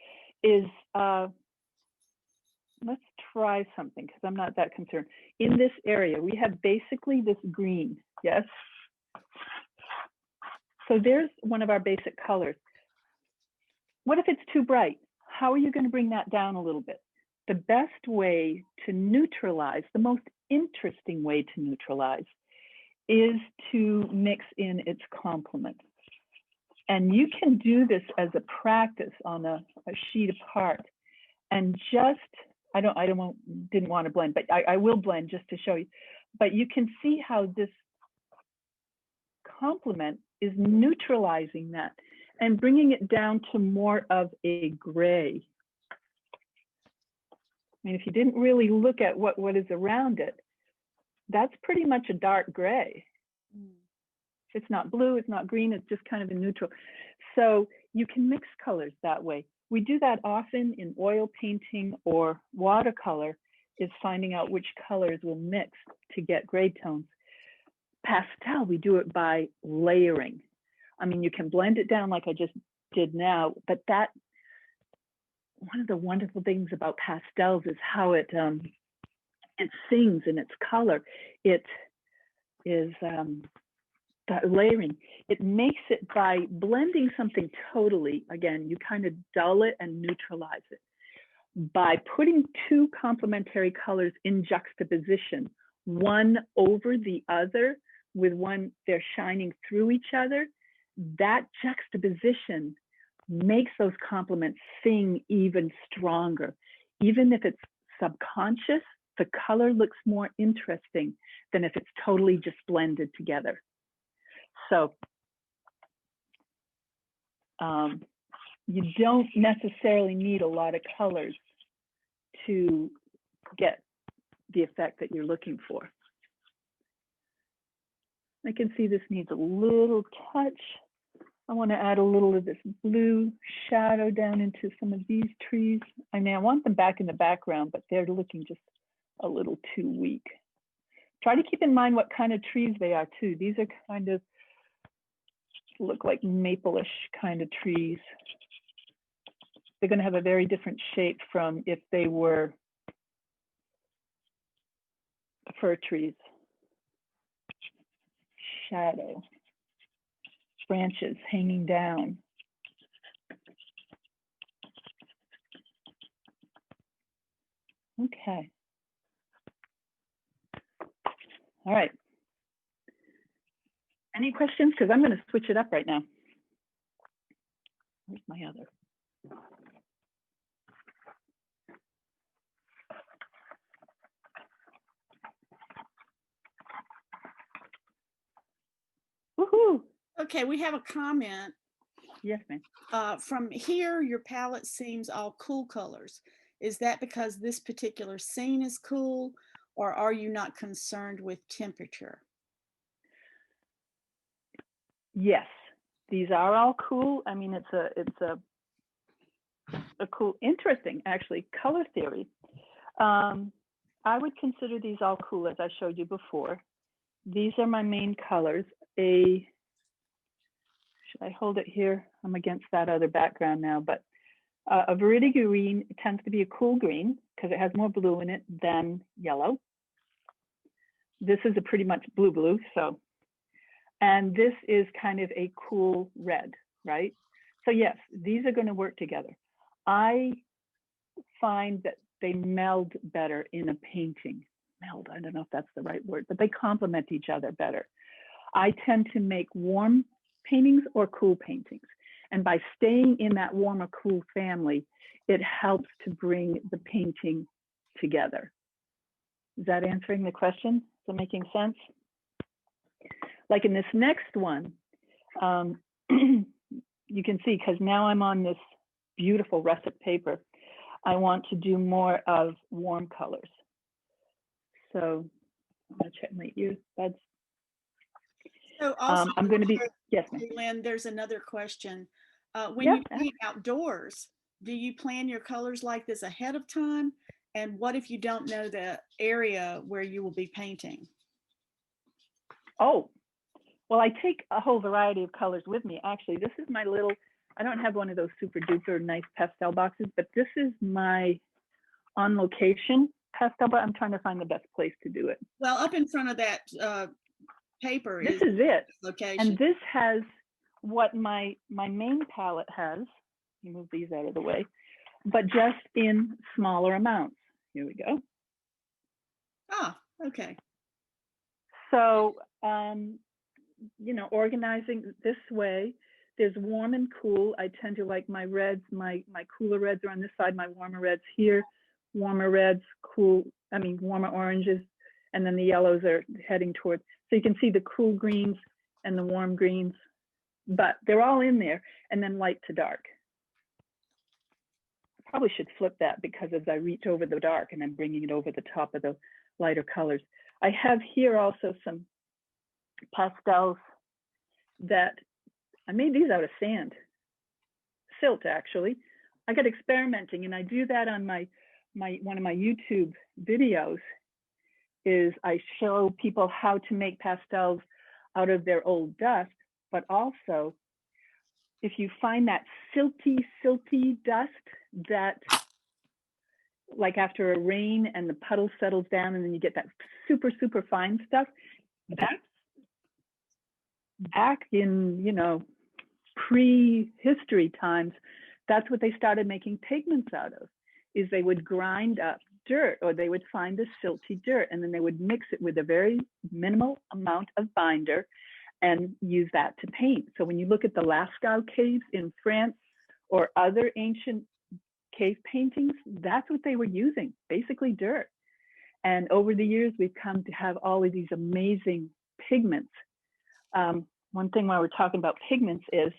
Let's try something because I'm not that concerned. In this area, we have basically this green, yes? So there's one of our basic colors. What if it's too bright? How are you going to bring that down a little bit? The best way to neutralize, the most interesting way to neutralize, is to mix in its complement. And you can do this as a practice on a sheet apart and just, didn't want to blend, but I will blend just to show you. But you can see how this complement is neutralizing that and bringing it down to more of a gray. I mean, if you didn't really look at what is around it, that's pretty much a dark gray. It's not blue, it's not green, it's just kind of a neutral. So you can mix colors that way. We do that often in oil painting or watercolor, is finding out which colors will mix to get gray tones. pastel, we do it by layering. I mean, you can blend it down like I just did now, but that, one of the wonderful things about pastels is how it sings in its color. It is that layering. It makes it by blending something totally, again, you kind of dull it and neutralize it. By putting two complementary colors in juxtaposition, one over the other, with one, they're shining through each other, that juxtaposition makes those complements sing even stronger. Even if it's subconscious, the color looks more interesting than if it's totally just blended together. So you don't necessarily need a lot of colors to get the effect that you're looking for. I can see this needs a little touch. I want to add a little of this blue shadow down into some of these trees. I mean, I want them back in the background, but they're looking just a little too weak. Try to keep in mind what kind of trees they are too. These are kind of, look like maple-ish kind of trees. They're going to have a very different shape from if they were fir trees. Shadow, branches hanging down. Okay. All right. Any questions? Because I'm going to switch it up right now. Where's my other? Woohoo! Okay, we have a comment. Yes, ma'am. From here, your palette seems all cool colors. Is that because this particular scene is cool, or are you not concerned with temperature? Yes, these are all cool. I mean, it's a cool, interesting, actually, color theory. I would consider these all cool, as I showed you before. These are my main colors. Should I hold it here? I'm against that other background now, but a viridian green tends to be a cool green because it has more blue in it than yellow. This is a pretty much blue, so, and this is kind of a cool red, right? So yes, these are going to work together. I find that they meld better in a painting. Meld, I don't know if that's the right word, but they complement each other better. I tend to make warm paintings or cool paintings. And by staying in that warm or cool family, it helps to bring the painting together. Is that answering the question? Is that making sense? Like in this next one, you can see, because now I'm on this beautiful russet paper, I want to do more of warm colors. So I'm going to check my earbuds. So also, I'm going to be, yes, ma'am. Lynn, there's another question. When Yeah. you paint outdoors, do you plan your colors like this ahead of time? And what if you don't know the area where you will be painting? Oh, well, I take a whole variety of colors with me. Actually, this is my little, I don't have one of those super duper nice pastel boxes, but this is my on location pastel, but I'm trying to find the best place to do it. Well, up in front of that paper This is it. location. And this has what my main palette has. Let me move these out of the way, but just in smaller amounts. Here we go. Ah, okay. So, you know, organizing this way, there's warm and cool. I tend to like my reds, my cooler reds are on this side, my warmer reds here, warmer reds, cool, I mean, warmer oranges, and then the yellows are heading towards. So you can see the cool greens and the warm greens, but they're all in there, and then light to dark. I probably should flip that because as I reach over the dark and I'm bringing it over the top of the lighter colors. I have here also some pastels that I made these out of sand, silt actually. I got experimenting, and I do that on one of my YouTube videos. Is I show people how to make pastels out of their old dust, but also if you find that silty dust that, like after a rain and the puddle settles down and then you get that super fine stuff, that's back in, you know, pre-history times, that's what they started making pigments out of, is they would grind up dirt, or they would find the silty dirt and then they would mix it with a very minimal amount of binder and use that to paint. So when you look at the Lascaux caves in France or other ancient cave paintings, that's what they were using, basically dirt. And over the years, we've come to have all of these amazing pigments. One thing while we're talking about pigments is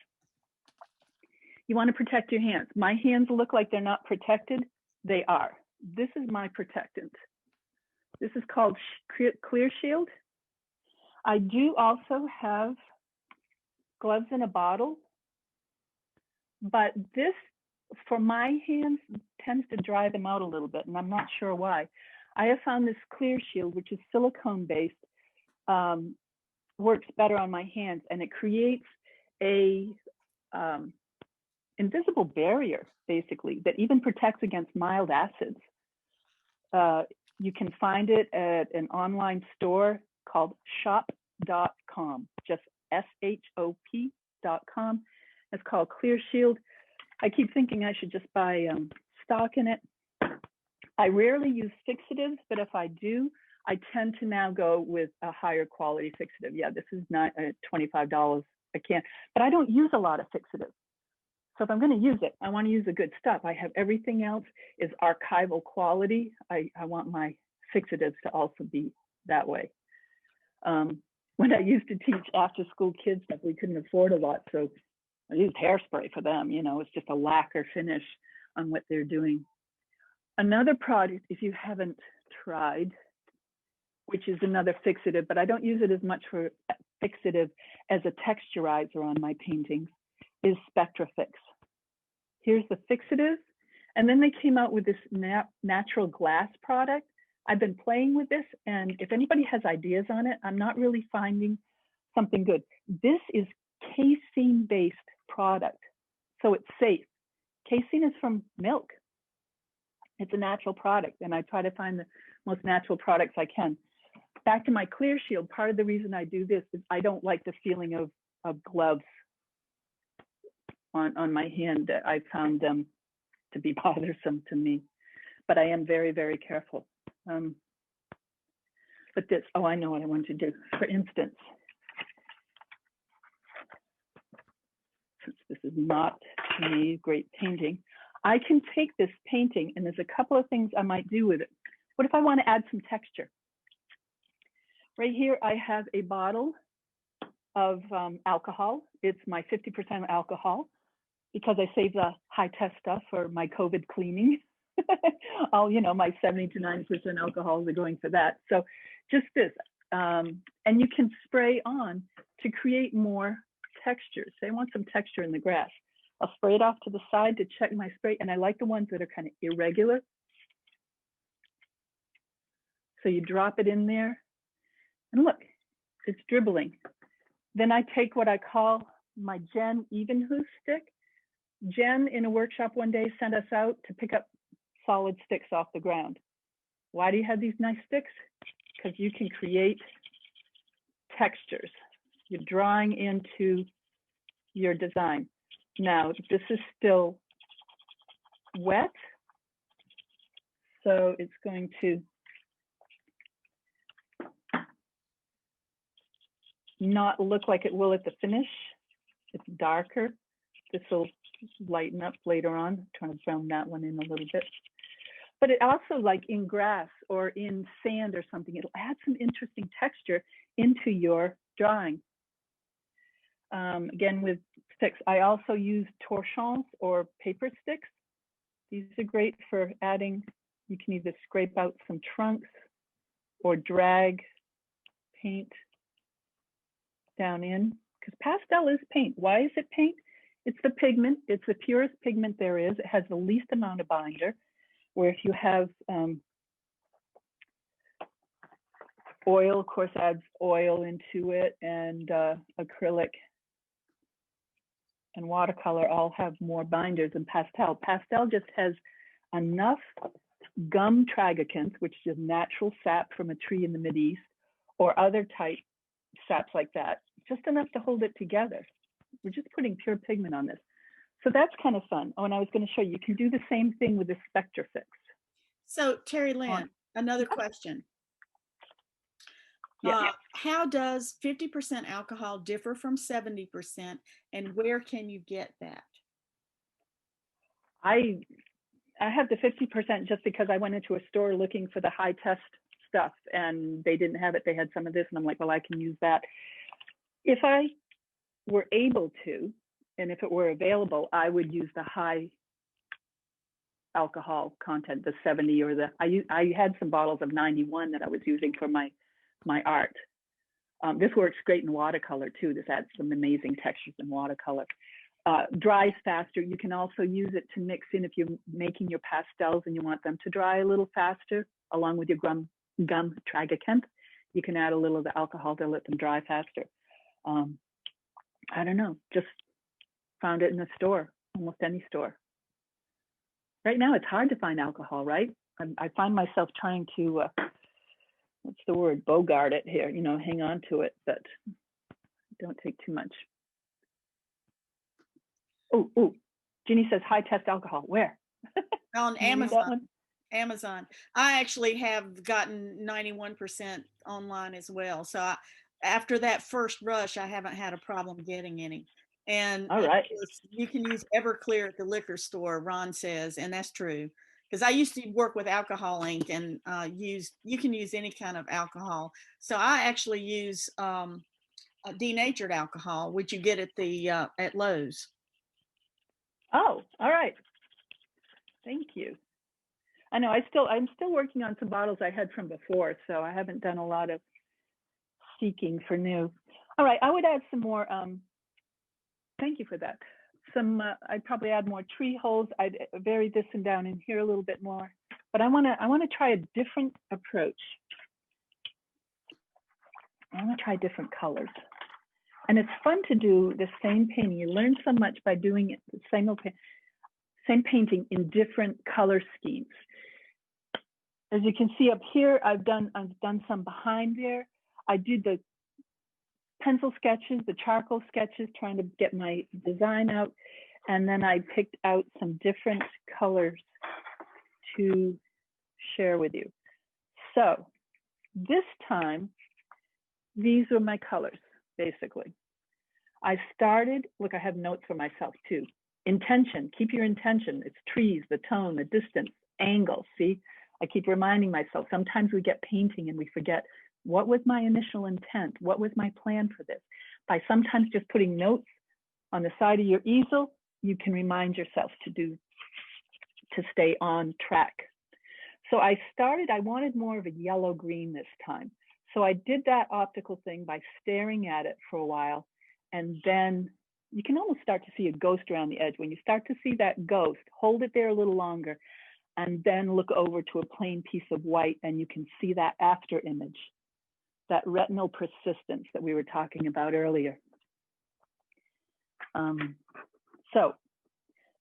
you want to protect your hands. My hands look like they're not protected. They are. This is my protectant. This is called Clear Shield. I do also have gloves in a bottle, but this, for my hands, tends to dry them out a little bit, and I'm not sure why. I have found this Clear Shield, which is silicone-based, works better on my hands, and it creates a invisible barrier, basically, that even protects against mild acids. You can find it at an online store called shop.com, just SHOP.com. It's called Clear Shield. I keep thinking I should just buy stock in it. I rarely use fixatives, but if I do, I tend to now go with a higher quality fixative. Yeah, this is not $25 a can, but I don't use a lot of fixatives. So if I'm going to use it, I want to use the good stuff. I have everything else is archival quality. I want my fixatives to also be that way. When I used to teach after school kids stuff, we couldn't afford a lot. So I used hairspray for them. You know, it's just a lacquer finish on what they're doing. Another product, if you haven't tried, which is another fixative, but I don't use it as much for fixative as a texturizer on my paintings, is SpectraFix. Here's the fixative. And then they came out with this natural glass product. I've been playing with this, and if anybody has ideas on it, I'm not really finding something good. This is casein-based product, so it's safe. Casein is from milk. It's a natural product, and I try to find the most natural products I can. Back to my Clear Shield, part of the reason I do this is I don't like the feeling of gloves on my hand. I found them to be bothersome to me, but I am very, very careful. But this, oh, I know what I want to do. For instance, since this is not a great painting, I can take this painting, and there's a couple of things I might do with it. What if I want to add some texture? Right here, I have a bottle of alcohol. It's my 50% alcohol because I save the high test stuff for my COVID cleaning. All, you know, my 70 to 90% alcohols are going for that. So just this, and you can spray on to create more textures. Say I want some texture in the grass. I'll spray it off to the side to check my spray, and I like the ones that are kind of irregular. So you drop it in there, and look, it's dribbling. Then I take what I call my Jen Evenhoof stick. Jen, in a workshop one day, sent us out to pick up solid sticks off the ground. Why do you have these nice sticks? Because you can create textures. You're drawing into your design. Now, this is still wet, so it's going to not look like it will at the finish. It's darker. This will lighten up later on. I'm trying to brown that one in a little bit. But it also, like in grass or in sand or something, it'll add some interesting texture into your drawing. Again, with sticks, I also use torchons or paper sticks. These are great for adding. You can either scrape out some trunks or drag paint down in, because pastel is paint. Why is it paint? It's the pigment. It's the purest pigment there is. It has the least amount of binder, where if you have oil, of course, adds oil into it, and acrylic and watercolor all have more binders than pastel. Pastel just has enough gum tragacanth, which is natural sap from a tree in the Mideast, or other type saps like that, just enough to hold it together. We're just putting pure pigment on this. So that's kind of fun. Oh, and I was going to show you, you can do the same thing with the Spectra Fix. So Terrilynn, another question. Yeah. How does 50% alcohol differ from 70%, and where can you get that? I have the 50% just because I went into a store looking for the high test stuff and they didn't have it. They had some of this and I'm like, well, I can use that. If I were able to, and if it were available, I would use the high alcohol content, the 70 or the, I had some bottles of 91 that I was using for my art. This works great in watercolor too. This adds some amazing textures in watercolor. Dries faster. You can also use it to mix in if you're making your pastels and you want them to dry a little faster, along with your gum tragacanth. You can add a little of the alcohol to let them dry faster. I don't know, just found it in a store, almost any store. Right now, it's hard to find alcohol, right? I find myself trying to, what's the word, bogart it here, you know, hang on to it, but don't take too much. Oh, Ginny says high test alcohol. Where? On Amazon. Amazon. I actually have gotten 91% online as well. So after that first rush, I haven't had a problem getting any. And all right, you can use Everclear at the liquor store, Ron says, and that's true. Because I used to work with alcohol ink and you can use any kind of alcohol. So I actually use denatured alcohol, which you get at the at Lowe's. Oh, all right. Thank you. I know I'm still working on some bottles I had from before, so I haven't done a lot of seeking for new. All right, I would add some more. Thank you for that. I'd probably add more tree holes. I'd vary this and down in here a little bit more. But I want to try a different approach. I want to try different colors. And it's fun to do the same painting. You learn so much by doing it, the same painting in different color schemes. As you can see up here, I've done some behind there. I did the pencil sketches, the charcoal sketches, trying to get my design out. And then I picked out some different colors to share with you. So this time, these were my colors, basically. I started, look, I have notes for myself too. Intention, keep your intention. It's trees, the tone, the distance, angle, see? I keep reminding myself, sometimes we get painting and we forget, what was my initial intent? What was my plan for this? By sometimes just putting notes on the side of your easel, you can remind yourself to stay on track. So I wanted more of a yellow-green this time. So I did that optical thing by staring at it for a while, and then you can almost start to see a ghost around the edge. When you start to see that ghost, hold it there a little longer, and then look over to a plain piece of white, and you can see that after image, that retinal persistence that we were talking about earlier. So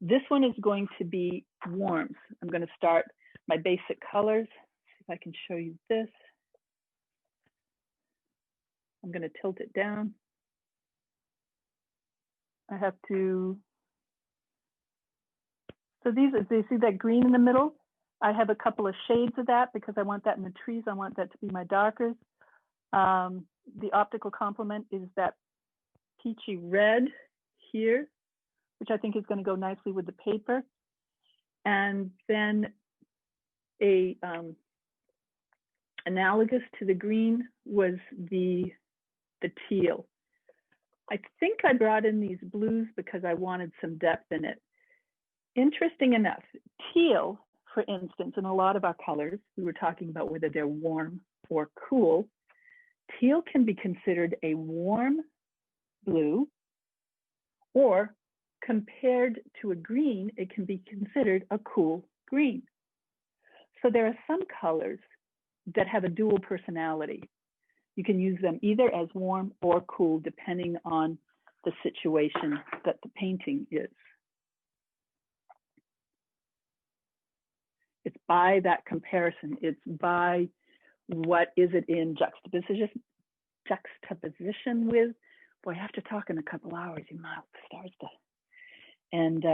this one is going to be warms. I'm going to start my basic colors. See if I can show you this. I'm going to tilt it down. I have to, so these, you see that green in the middle? I have a couple of shades of that because I want that in the trees. I want that to be my darkers. The optical complement is that peachy red here, which I think is going to go nicely with the paper. And then analogous to the green was the teal. I think I brought in these blues because I wanted some depth in it. Interesting enough, teal, for instance, in a lot of our colors, we were talking about whether they're warm or cool. Teal can be considered a warm blue, or compared to a green, it can be considered a cool green. So there are some colors that have a dual personality. You can use them either as warm or cool, depending on the situation that the painting is. It's by that comparison. It's by what is it in juxtaposition with. Boy, after talking a couple hours, your mouth starts to. And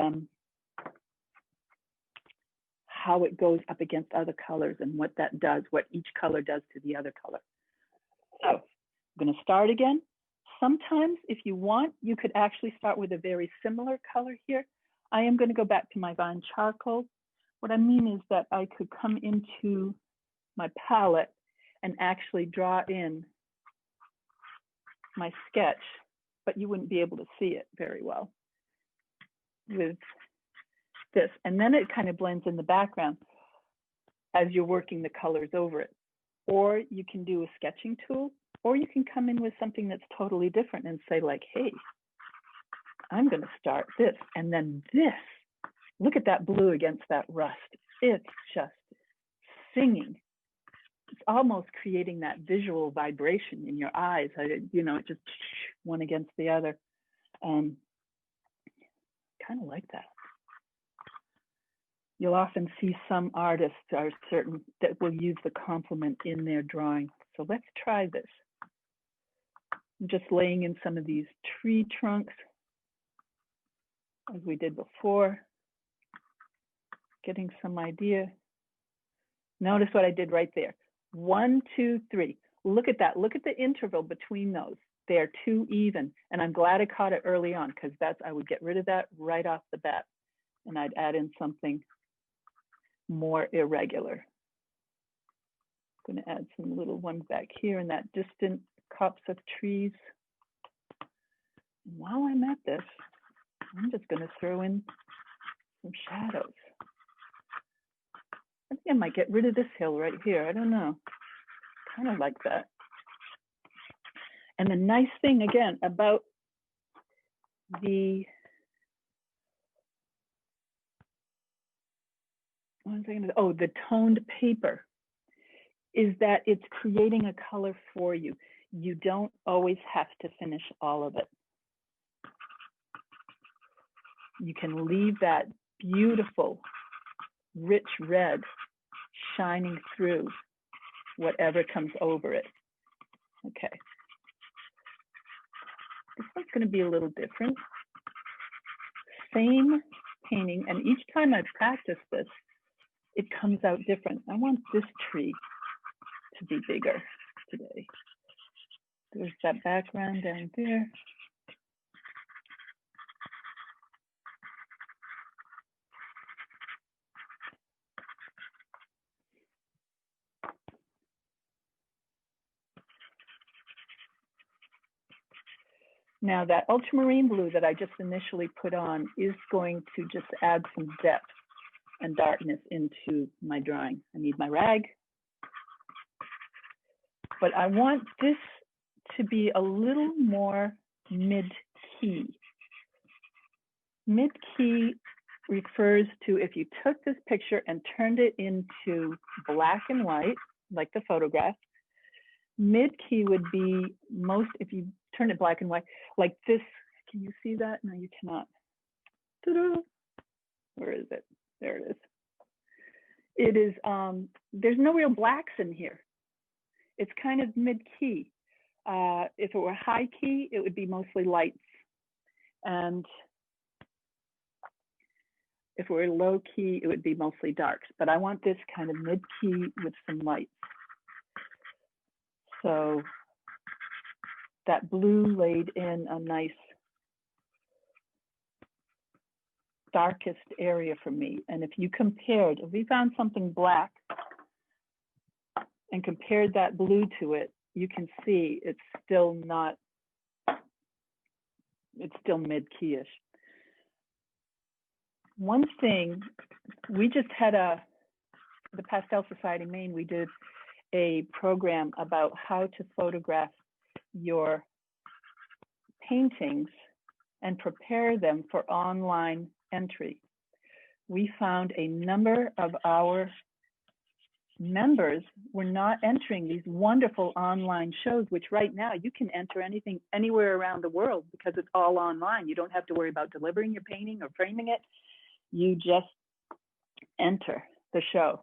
how it goes up against other colors and what that does, what each color does to the other color. So I'm going to start again. Sometimes if you want, you could actually start with a very similar color here. I am going to go back to my Vine charcoal. What I mean is that I could come into my palette and actually draw in my sketch, but you wouldn't be able to see it very well with this. And then it kind of blends in the background as you're working the colors over it. Or you can do a sketching tool, or you can come in with something that's totally different and say like, hey, I'm going to start this. And then this, look at that blue against that rust. It's just singing. It's almost creating that visual vibration in your eyes. You know, it just one against the other. Kind of like that. You'll often see some artists are certain that will use the complement in their drawing. So let's try this. I'm just laying in some of these tree trunks as we did before, getting some idea. Notice what I did right there. 1, 2, 3. Look at that. Look at the interval between those. They're too even. And I'm glad I caught it early on, because I would get rid of that right off the bat. And I'd add in something more irregular. I'm going to add some little ones back here in that distant copse of trees. While I'm at this, I'm just going to throw in some shadows. I think I might get rid of this hill right here. I don't know. Kind of like that. And the nice thing again about the the toned paper is that it's creating a color for you. You don't always have to finish all of it. You can leave that beautiful, rich red shining through whatever comes over it. Okay. This one's going to be a little different. Same painting, and each time I've practiced this, it comes out different. I want this tree to be bigger today. There's that background down there. Now that ultramarine blue that I just initially put on is going to just add some depth and darkness into my drawing. I need my rag, but I want this to be a little more mid-key. Mid-key refers to if you took this picture and turned it into black and white, like the photograph, mid-key would be most, if you turn it black and white, like this. Can you see that? No, you cannot. Ta-da. Where is it? There it is. It is, there's no real blacks in here. It's kind of mid-key. If it were high key, it would be mostly lights. And if it were low key, it would be mostly darks. But I want this kind of mid-key with some lights. So that blue laid in a nice darkest area for me. And if you compared, if we found something black and compared that blue to it, you can see it's still not, it's still mid-key-ish. One thing, we just had the Pastel Society Maine, we did a program about how to photograph your paintings and prepare them for online entry. We found a number of our members were not entering these wonderful online shows, which right now you can enter anything anywhere around the world because it's all online. You don't have to worry about delivering your painting or framing it. You just enter the show.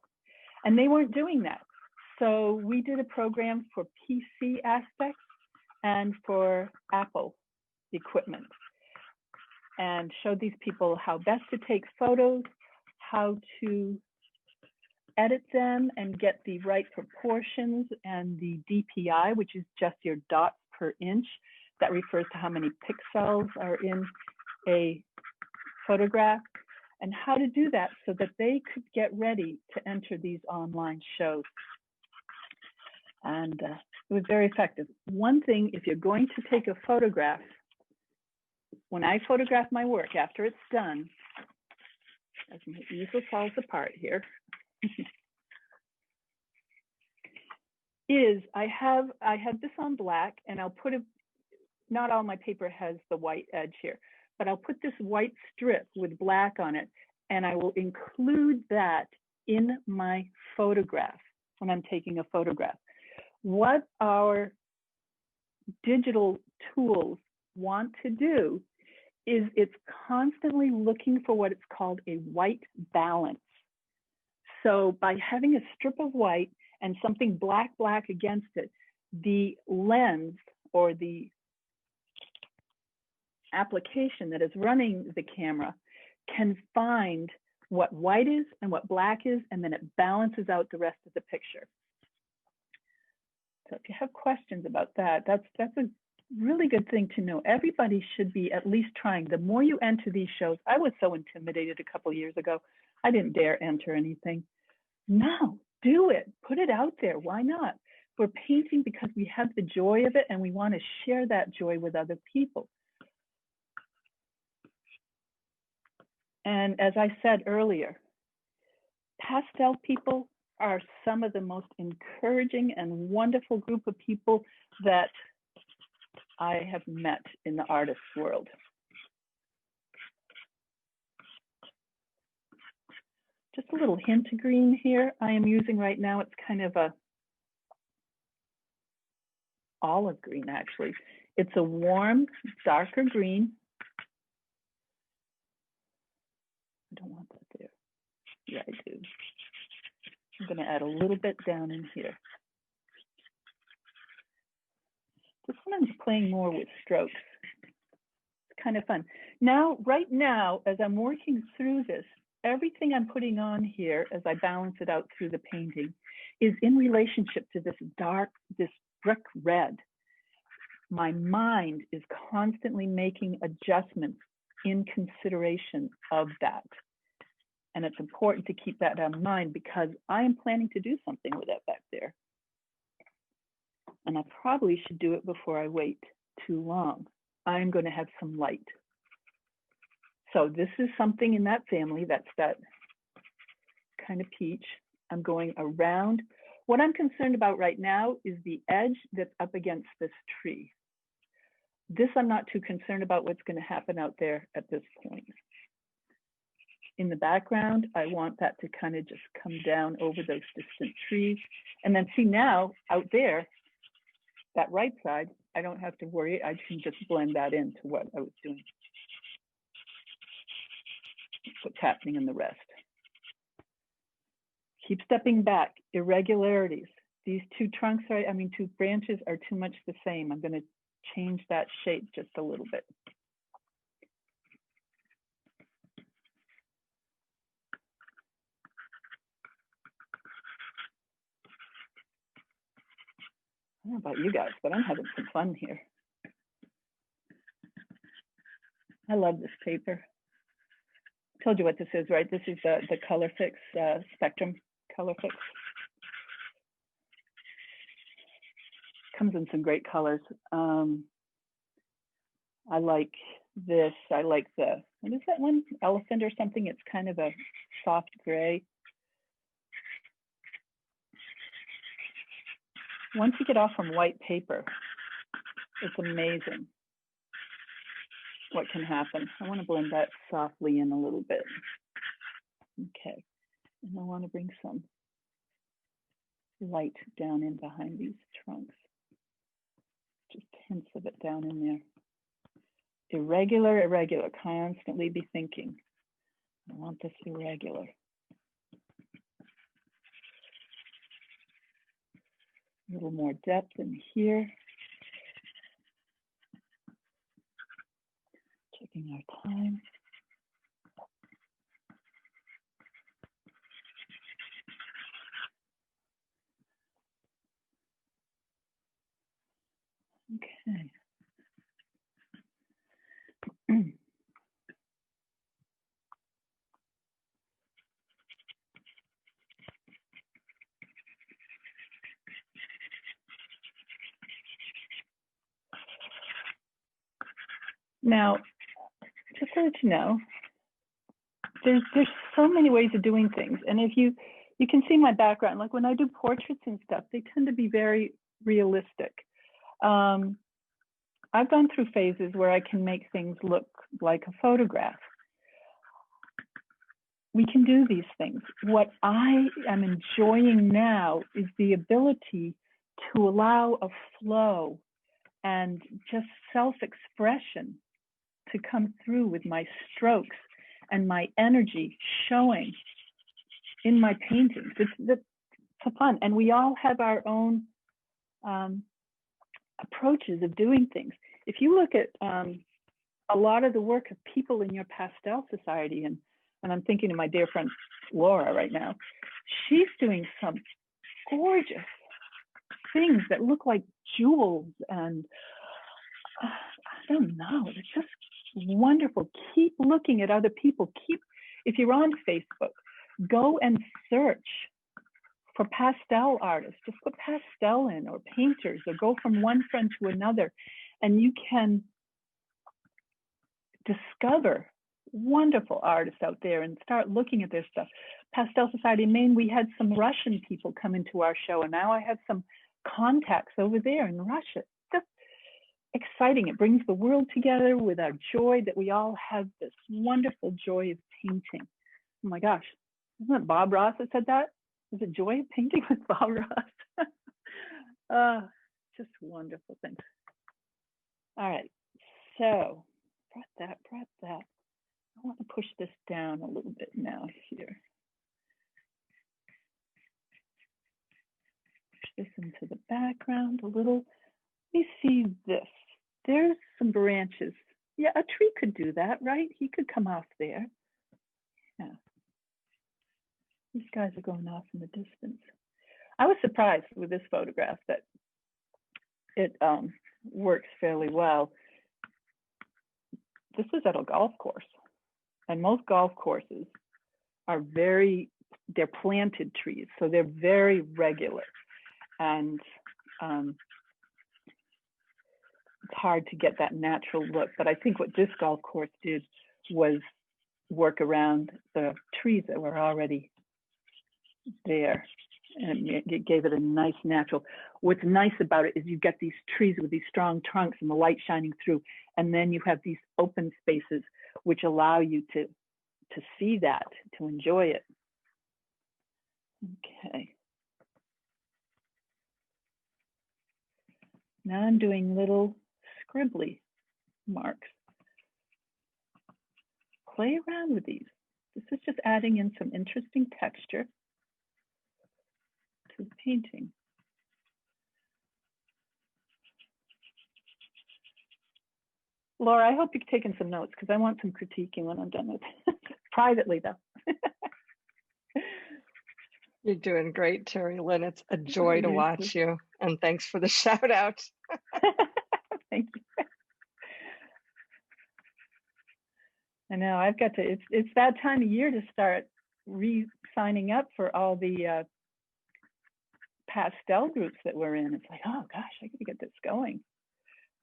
And they weren't doing that. So we did a program for PC aspects and for Apple equipment, and showed these people how best to take photos, how to edit them and get the right proportions, and the DPI, which is just your dots per inch. That refers to how many pixels are in a photograph, and how to do that so that they could get ready to enter these online shows. And it was very effective. One thing, if you're going to take a photograph, when I photograph my work after it's done, as my easel falls apart here, is I have this on black, and I'll put not all my paper has the white edge here, but I'll put this white strip with black on it, and I will include that in my photograph when I'm taking a photograph. What our digital tools want to do is it's constantly looking for what it's called a white balance. So by having a strip of white and something black against it, the lens or the application that is running the camera can find what white is and what black is, and then it balances out the rest of the picture. So if you have questions about that, that's a really good thing to know. Everybody should be at least trying. The more you enter these shows, I was so intimidated a couple of years ago. I didn't dare enter anything. No, do it. Put it out there. Why not? We're painting because we have the joy of it, and we want to share that joy with other people. And as I said earlier, pastel people are some of the most encouraging and wonderful group of people that I have met in the artist world. Just a little hint of green here I am using right now. It's kind of a olive green, actually. It's a warm, darker green. I don't want that there. Yeah, I do. I'm going to add a little bit down in here. This one I'm playing more with strokes. It's kind of fun. Now, right now, as I'm working through this, everything I'm putting on here as I balance it out through the painting is in relationship to this dark, this brick red. My mind is constantly making adjustments in consideration of that. And it's important to keep that in mind because I am planning to do something with that back there. And I probably should do it before I wait too long. I'm going to have some light. So this is something in that family, that's that kind of peach. I'm going around. What I'm concerned about right now is the edge that's up against this tree. This I'm not too concerned about what's going to happen out there at this point. In the background, I want that to kind of just come down over those distant trees. And then see now out there, that right side, I don't have to worry. I can just blend that into what I was doing. What's happening in the rest. Keep stepping back, irregularities. These two trunks, two branches are too much the same. I'm going to change that shape just a little bit. I don't know about you guys, but I'm having some fun here. I love this paper. I told you what this is, right? This is the Color Fix Spectrum Color Fix. Comes in some great colors. I like this. I like the, what is that one? Elephant or something. It's kind of a soft gray. Once you get off from white paper, it's amazing what can happen. I want to blend that softly in a little bit. Okay, and I want to bring some light down in behind these trunks. Just hints of it down in there. Irregular, irregular, constantly be thinking, I want this irregular. A little more depth in here. Checking our time. Okay. Now, just to let you know, there's so many ways of doing things. And if you can see my background, like when I do portraits and stuff, they tend to be very realistic. I've gone through phases where I can make things look like a photograph. We can do these things. What I am enjoying now is the ability to allow a flow and just self-expression to come through with my strokes and my energy showing in my paintings. It's fun. And we all have our own approaches of doing things. If you look at a lot of the work of people in your Pastel Society, and I'm thinking of my dear friend Laura right now, she's doing some gorgeous things that look like jewels, and I don't know, it's just wonderful. Keep looking at other people. If you're on Facebook, go and search for pastel artists. Just put pastel in, or painters, or go from one friend to another, and you can discover wonderful artists out there and start looking at their stuff. Pastel Society in Maine, we had some Russian people come into our show, and now I have some contacts over there in Russia. Just exciting. It brings the world together with our joy that we all have, this wonderful joy of painting. Oh my gosh, isn't it Bob Ross that said that? Is it joy of painting with Bob Ross? Just wonderful things. All right, so brought that. I want to push this down a little bit now here. Push this into the background a little. Let me see this. There's some branches. Yeah, a tree could do that, right? He could come off there. Yeah. These guys are going off in the distance. I was surprised with this photograph that it works fairly well. This is at a golf course, and most golf courses are they're planted trees, so they're very regular, and it's hard to get that natural look. But I think what this golf course did was work around the trees that were already there, and it gave it a nice natural. What's nice about it is you get these trees with these strong trunks and the light shining through, and then you have these open spaces which allow you to see that, to enjoy it. Okay. Now I'm doing little scribbly marks. Play around with these. This is just adding in some interesting texture to the painting. Laura, I hope you've taken some notes, because I want some critiquing when I'm done with it. Privately, though. You're doing great, Terrilynn. It's a joy to watch you. And thanks for the shout out. Thank you. I know, I've got to, it's that time of year to start signing up for all the pastel groups that we're in. It's like, oh gosh, I gotta get this going.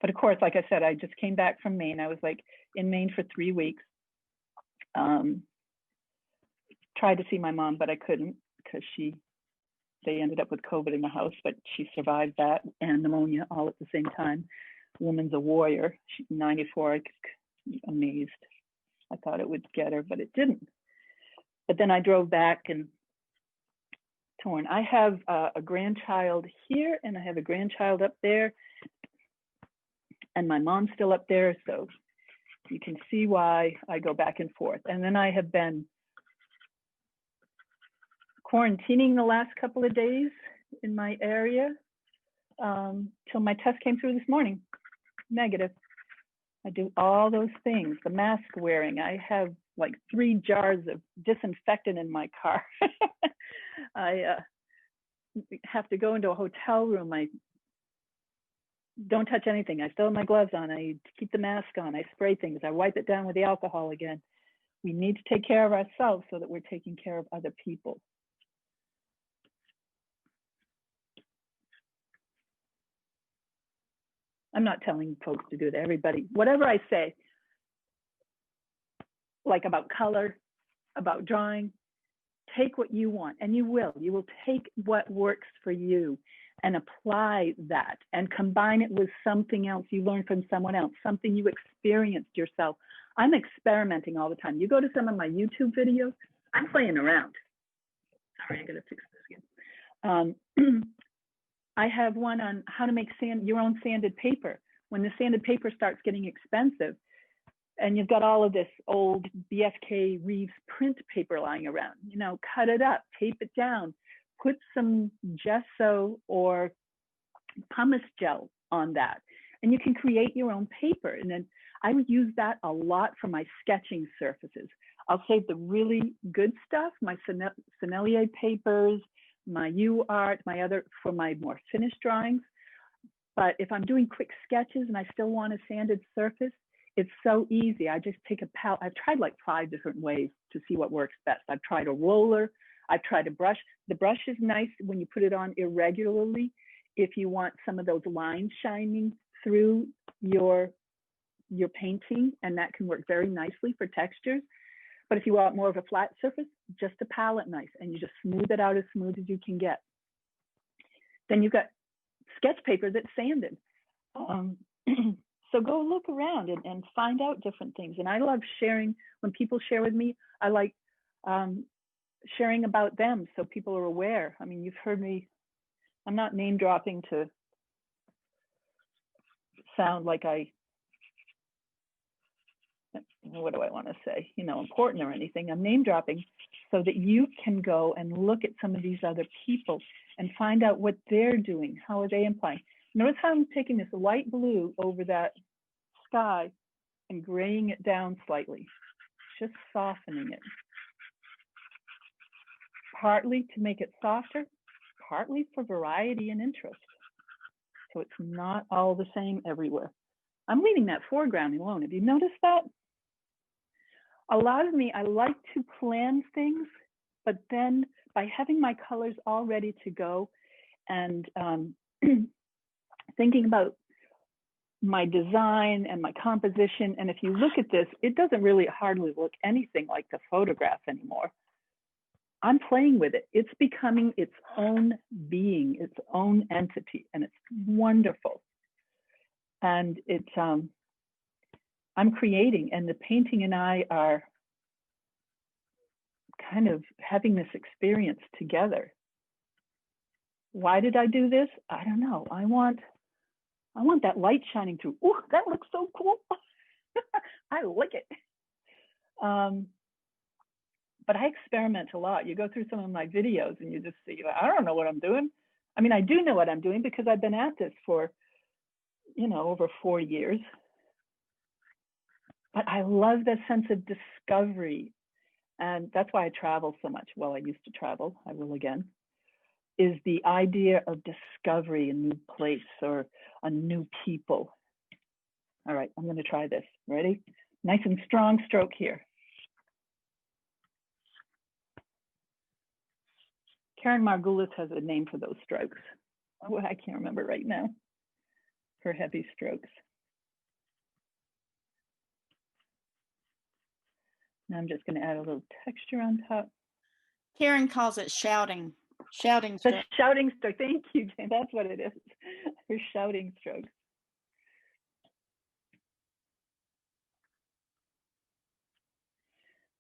But of course, like I said, I just came back from Maine. I was like in Maine for 3 weeks. Tried to see my mom, but I couldn't, because they ended up with COVID in the house, but she survived that and pneumonia all at the same time. Woman's a warrior. She's 94. I was amazed. I thought it would get her, but it didn't. But then I drove back and torn. I have a grandchild here and I have a grandchild up there, and my mom's still up there, so you can see why I go back and forth. And then I have been quarantining the last couple of days in my area till my test came through this morning, negative. I do all those things, the mask wearing. I have like 3 jars of disinfectant in my car. I have to go into a hotel room. I don't touch anything. I still have my gloves on. I keep the mask on. I spray things. I wipe it down with the alcohol again. We need to take care of ourselves so that we're taking care of other people. I'm not telling folks to do that. Everybody, whatever I say, like about color, about drawing, take what you want, and you will. You will take what works for you and apply that and combine it with something else you learned from someone else, something you experienced yourself. I'm experimenting all the time. You go to some of my YouTube videos, I'm playing around. Sorry, I gotta fix this again. I have one on how to make your own sanded paper. When the sanded paper starts getting expensive and you've got all of this old BFK Reeves print paper lying around, you know, cut it up, tape it down, put some gesso or pumice gel on that, and you can create your own paper. And then I would use that a lot for my sketching surfaces. I'll save the really good stuff, my Sennelier papers, my UArt, for my more finished drawings. But if I'm doing quick sketches and I still want a sanded surface, it's so easy. I just take a palette. I've tried like 5 different ways to see what works best. I've tried a roller. I've tried a brush. The brush is nice when you put it on irregularly. If you want some of those lines shining through your painting, and that can work very nicely for textures. But if you want more of a flat surface, just a palette knife, and you just smooth it out as smooth as you can get. Then you've got sketch paper that's sanded. So go look around and find out different things. And I love sharing. When people share with me, I like sharing about them so people are aware. I mean, you've heard me, I'm not name dropping to sound like what do I want to say, you know, important or anything. I'm name dropping so that you can go and look at some of these other people and find out what they're doing. How are they applying? Notice how I'm taking this light blue over that sky and graying it down slightly, just softening it. Partly to make it softer, partly for variety and interest. So it's not all the same everywhere. I'm leaving that foreground alone. Have you noticed that? A lot of me, I like to plan things, but then by having my colors all ready to go and thinking about my design and my composition, and if you look at this, it doesn't really hardly look anything like the photograph anymore. I'm playing with it. It's becoming its own being, its own entity, and it's wonderful. And it's, I'm creating, and the painting and I are kind of having this experience together. Why did I do this? I don't know. I want that light shining through. Oh, that looks so cool. I like it. But I experiment a lot. You go through some of my videos and you just see, I don't know what I'm doing. I mean, I do know what I'm doing because I've been at this for, you know, over 4 years. But I love the sense of discovery. And that's why I travel so much. Well, I used to travel, I will again, is the idea of discovery, a new place or a new people. All right, I'm gonna try this. Ready? Nice and strong stroke here. Karen Margulis has a name for those strokes. Oh, I can't remember right now. Her heavy strokes. Now I'm just going to add a little texture on top. Karen calls it shouting The stroke. shouting stroke. Thank you, Jane. That's what it is. Her shouting strokes.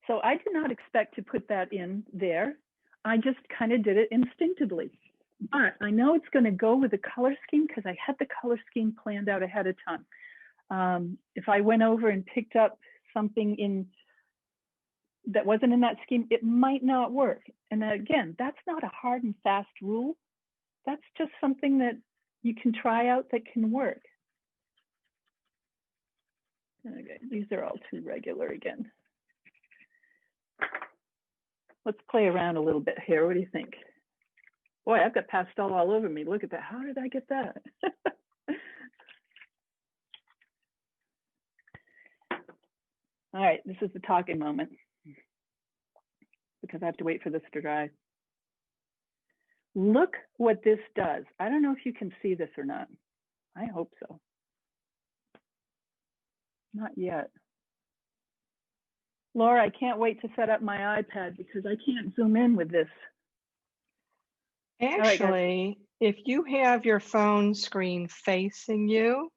So I did not expect to put that in there. I just kind of did it instinctively. But I know it's going to go with the color scheme because I had the color scheme planned out ahead of time. If I went over and picked up something in that wasn't in that scheme, it might not work. And again, that's not a hard and fast rule. That's just something that you can try out that can work. Okay, these are all too regular again. Let's play around a little bit here. What do you think? Boy, I've got pastel all over me. Look at that. How did I get that? All right, this is the talking moment because I have to wait for this to dry. Look what this does. I don't know if you can see this or not. I hope so. Not yet. Laura, I can't wait to set up my iPad because I can't zoom in with this. Actually, if you have your phone screen facing you,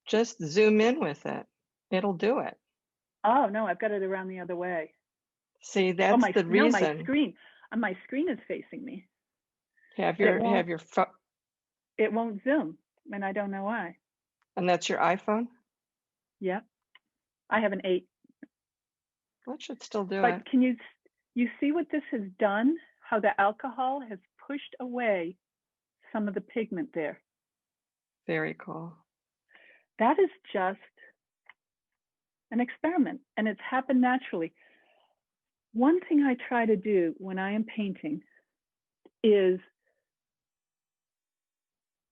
just zoom in with it. It'll do it. Oh, no, I've got it around the other way. See, that's the reason. No, my screen is facing me. Have your phone. It won't zoom, and I don't know why. And that's your iPhone? Yeah. I have an 8. That should still do it. But can you see what this has done? How the alcohol has pushed away some of the pigment there. Very cool. That is just an experiment, and it's happened naturally. One thing I try to do when I am painting is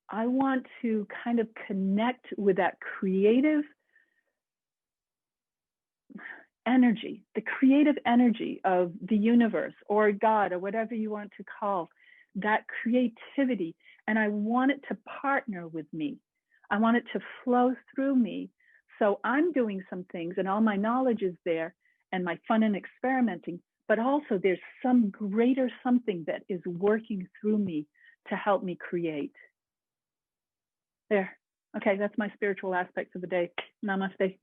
I want to kind of connect with that creative energy, the creative energy of the universe or God or whatever you want to call that creativity. And I want it to partner with me. I want it to flow through me. So I'm doing some things and all my knowledge is there and my fun and experimenting, but also there's some greater something that is working through me to help me create. There. Okay, that's my spiritual aspects of the day. Namaste.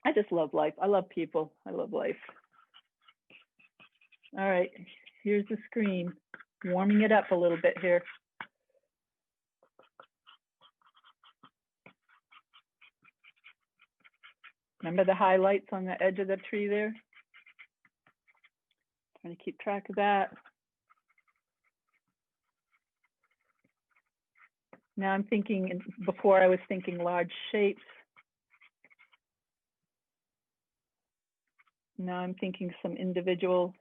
I just love life. I love people. I love life. All right, here's the screen. Warming it up a little bit here. Remember the highlights on the edge of the tree there? Trying to keep track of that. Now I'm thinking, before I was thinking large shapes. Now I'm thinking some individual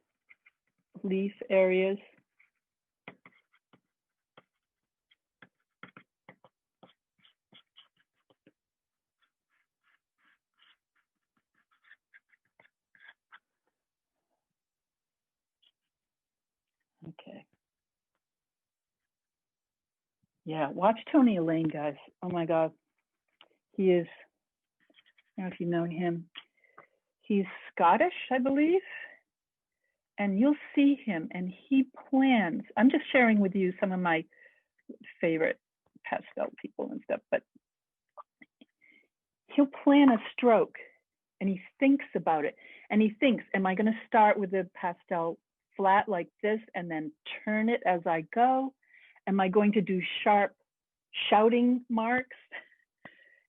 leaf areas. Okay. Yeah, watch Tony Elaine, guys. Oh my God. He is, I don't know if you know him. He's Scottish, I believe. And you'll see him and he plans. I'm just sharing with you some of my favorite pastel people and stuff, but he'll plan a stroke and he thinks about it. And he thinks, am I going to start with the pastel flat like this and then turn it as I go? Am I going to do sharp shouting marks?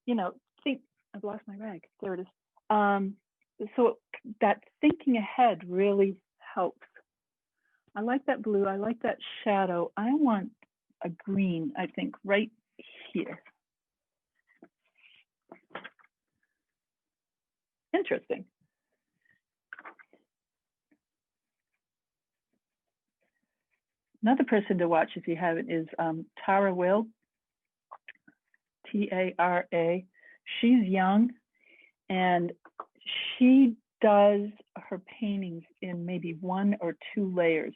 You know, think, I've lost my rag. There it is. So that thinking ahead really helps. I like that blue. I like that shadow. I want a green, I think, right here. Interesting. Another person to watch if you haven't is Tara Will, T-A-R-A. She's young and she does her paintings in maybe 1 or 2 layers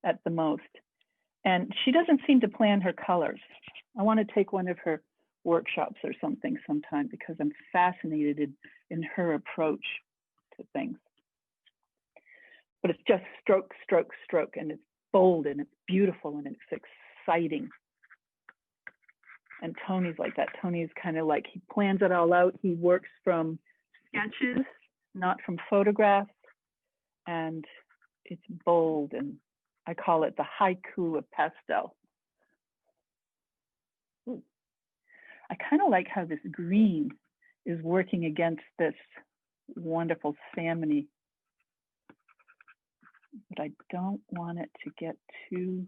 at the most. And she doesn't seem to plan her colors. I want to take one of her workshops or something sometime because I'm fascinated in her approach to things. But it's just stroke, stroke, stroke, and it's bold and it's beautiful and it's exciting. And Tony's like that. Tony's kind of like, he plans it all out. He works from sketches not from photographs, and it's bold, and I call it the haiku of pastel. Ooh. I kind of like how this green is working against this wonderful salmony, but I don't want it to get too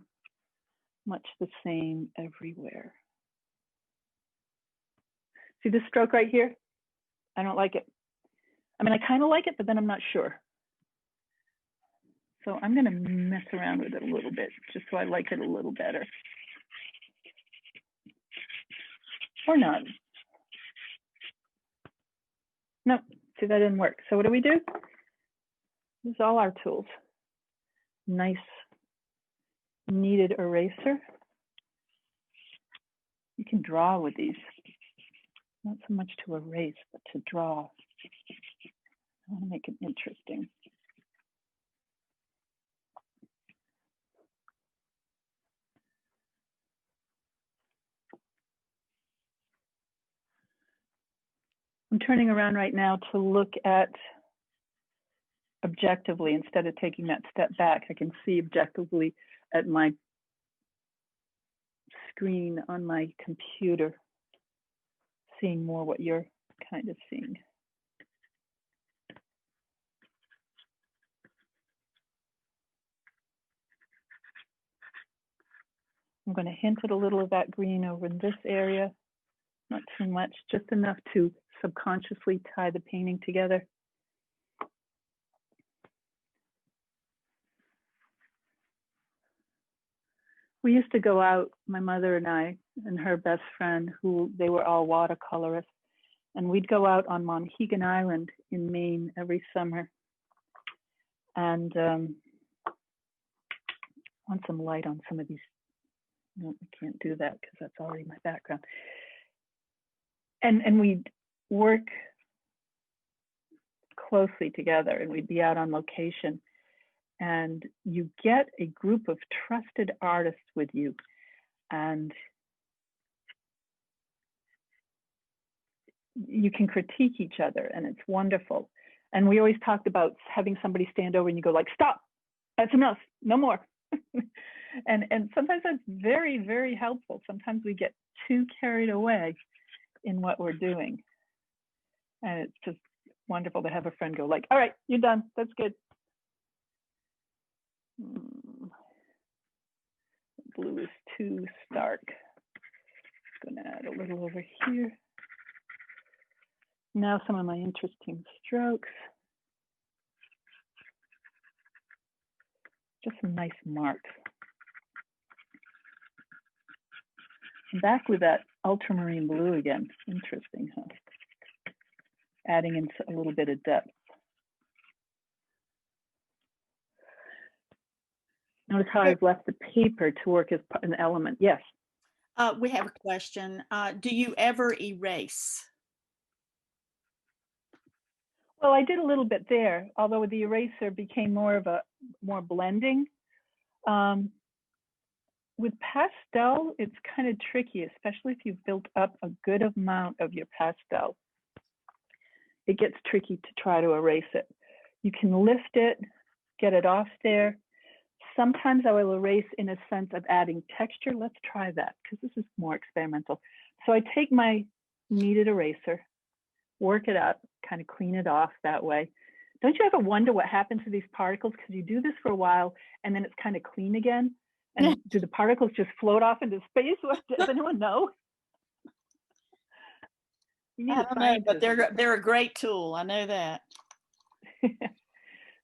much the same everywhere. See this stroke right here? I don't like it. I mean, I kind of like it, but then I'm not sure. So I'm going to mess around with it a little bit, just so I like it a little better. Or not. Nope, see, that didn't work. So what do? Use all our tools. Nice kneaded eraser. You can draw with these. Not so much to erase, but to draw. I want to make it interesting. I'm turning around right now to look at objectively instead of taking that step back. I can see objectively at my screen on my computer, seeing more what you're kind of seeing. I'm going to hint at a little of that green over in this area, not too much, just enough to subconsciously tie the painting together. We used to go out, my mother and I and her best friend, who they were all watercolorists, and we'd go out on Monhegan Island in Maine every summer. And want some light on some of these. No, I can't do that because that's already my background. And we'd work closely together, and we'd be out on location. And you get a group of trusted artists with you, and you can critique each other, and it's wonderful. And we always talked about having somebody stand over and you go like, stop, that's enough, no more. and sometimes that's very, very helpful. Sometimes we get too carried away in what we're doing. And it's just wonderful to have a friend go like, all right, you're done, that's good. Blue is too stark. I'm gonna add a little over here. Now some of my interesting strokes. Just some nice marks. I'm back with that ultramarine blue again. Interesting, huh? Adding in a little bit of depth. Notice how I've left the paper to work as an element. Yes. We have a question. Do you ever erase? Well, I did a little bit there, although the eraser became more blending. With pastel, it's kind of tricky, especially if you've built up a good amount of your pastel. It gets tricky to try to erase it. You can lift it, get it off there. Sometimes I will erase in a sense of adding texture. Let's try that because this is more experimental. So I take my kneaded eraser, work it up, kind of clean it off that way. Don't you ever wonder what happens to these particles? Because you do this for a while and then it's kind of clean again. And do the particles just float off into space? Does anyone know? I don't know, but they're a great tool. I know that.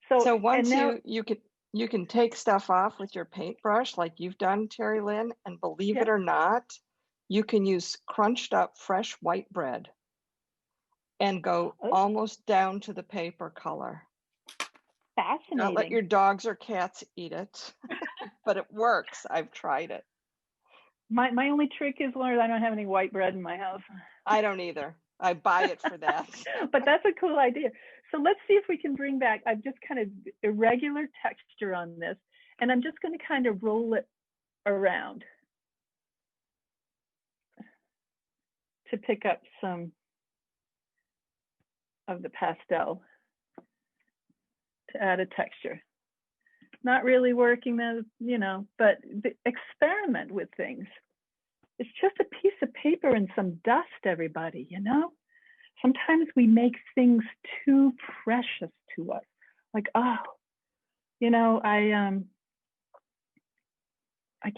So once you can take stuff off with your paintbrush like you've done, Terrilynn, and believe it or not, you can use crunched up fresh white bread and go almost down to the paper color. Fascinating. Not let your dogs or cats eat it, but it works. I've tried it. My only trick is, Lauren, I don't have any white bread in my house. I don't either. I buy it for that. But that's a cool idea. So let's see if we can bring back, I've just kind of irregular texture on this, and I'm just going to kind of roll it around to pick up some of the pastel. to add a texture. Not really working, you know, but experiment with things. It's just a piece of paper and some dust, everybody, you know? Sometimes we make things too precious to us. Like, oh, you know, I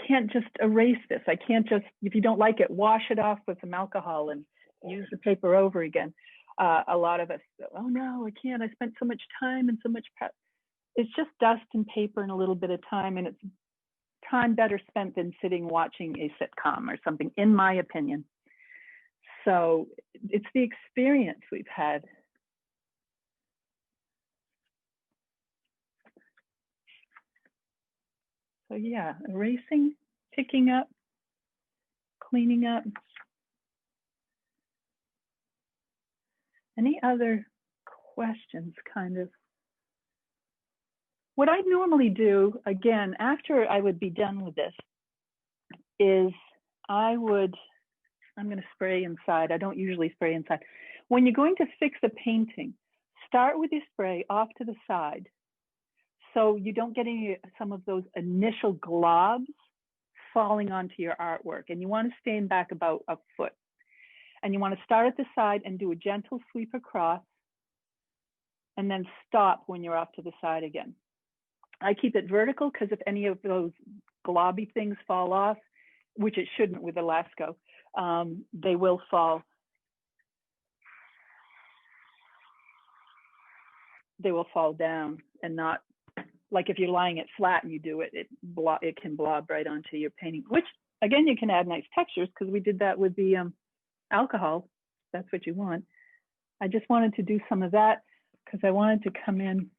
can't just erase this. I can't just, if you don't like it, wash it off with some alcohol and use the paper over again. A lot of us, oh no, I can't. I spent so much time and so much prep. It's just dust and paper and a little bit of time, and it's time better spent than sitting watching a sitcom or something, in my opinion. So it's the experience we've had. So yeah, erasing, picking up, cleaning up. Any other questions, kind of? What I normally do, again, after I would be done with this, is I'm going to spray inside. I don't usually spray inside. When you're going to fix a painting, start with your spray off to the side so you don't get some of those initial globs falling onto your artwork. And you want to stand back about a foot. And you want to start at the side and do a gentle sweep across, and then stop when you're off to the side again. I keep it vertical because if any of those globby things fall off, which it shouldn't with Elasco, they will fall. They will fall down, and not like if you're lying it flat and you do it, it can blob right onto your painting, which again, you can add nice textures because we did that with the alcohol. That's what you want. I just wanted to do some of that because I wanted to come in.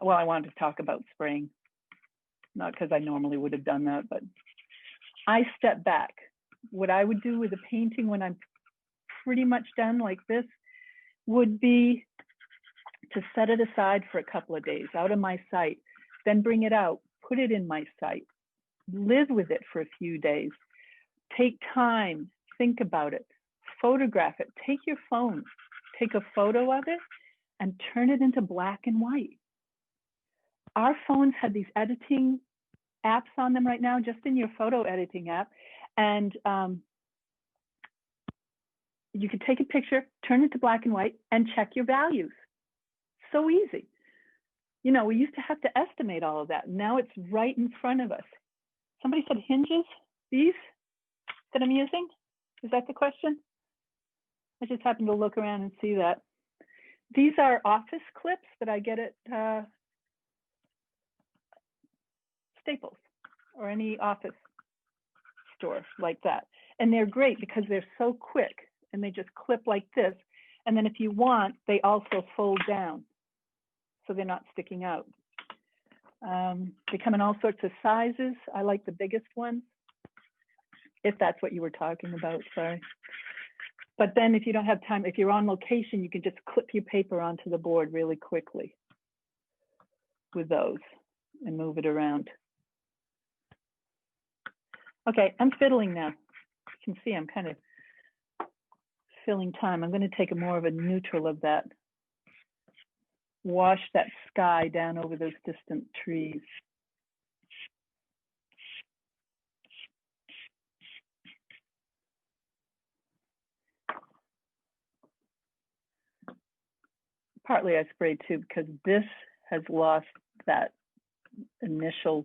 Well, I wanted to talk about spraying, not because I normally would have done that, but I step back. What I would do with a painting when I'm pretty much done like this would be to set it aside for a couple of days out of my sight, then bring it out, put it in my sight, live with it for a few days, take time, think about it, photograph it, take your phone, take a photo of it and turn it into black and white. Our phones have these editing apps on them right now, just in your photo editing app. And you can take a picture, turn it to black and white, and check your values. So easy. You know, we used to have to estimate all of that. Now it's right in front of us. Somebody said hinges, these that I'm using? Is that the question? I just happened to look around and see that. These are office clips that I get at Staples or any office store like that. And they're great because they're so quick and they just clip like this. And then if you want, they also fold down so they're not sticking out. They come in all sorts of sizes. I like the biggest ones, if that's what you were talking about, sorry. But then if you don't have time, if you're on location, you can just clip your paper onto the board really quickly with those and move it around. Okay, I'm fiddling now. You can see I'm kind of filling time. I'm going to take a more of a neutral of that. Wash that sky down over those distant trees. Partly I sprayed too because this has lost that initial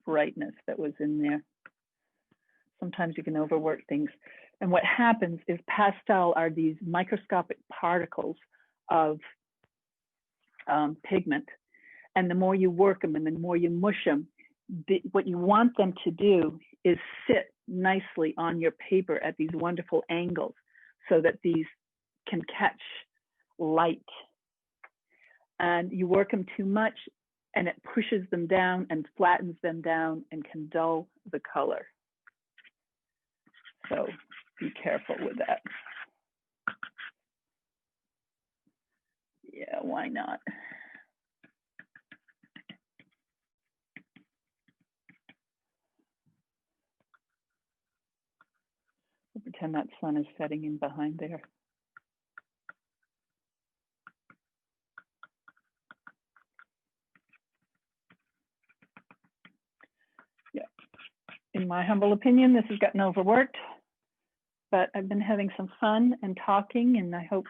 brightness that was in there. Sometimes you can overwork things. And what happens is pastel are these microscopic particles of pigment. And the more you work them and the more you mush them, what you want them to do is sit nicely on your paper at these wonderful angles so that these can catch light. And you work them too much and it pushes them down and flattens them down and can dull the color. So be careful with that. Yeah, why not? We'll pretend that sun is setting in behind there. in my humble opinion, this has gotten overworked, but I've been having some fun and talking, and I hope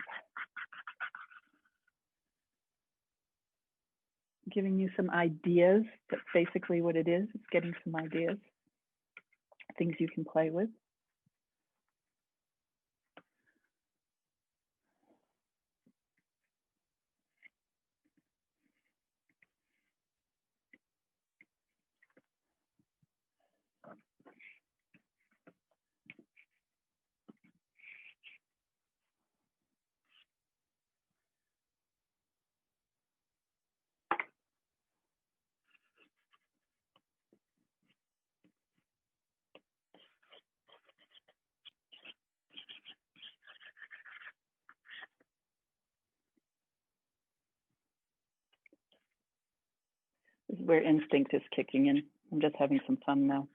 giving you some ideas. That's basically what it is. It's getting some ideas, things you can play with. This is where instinct is kicking in. I'm just having some fun now.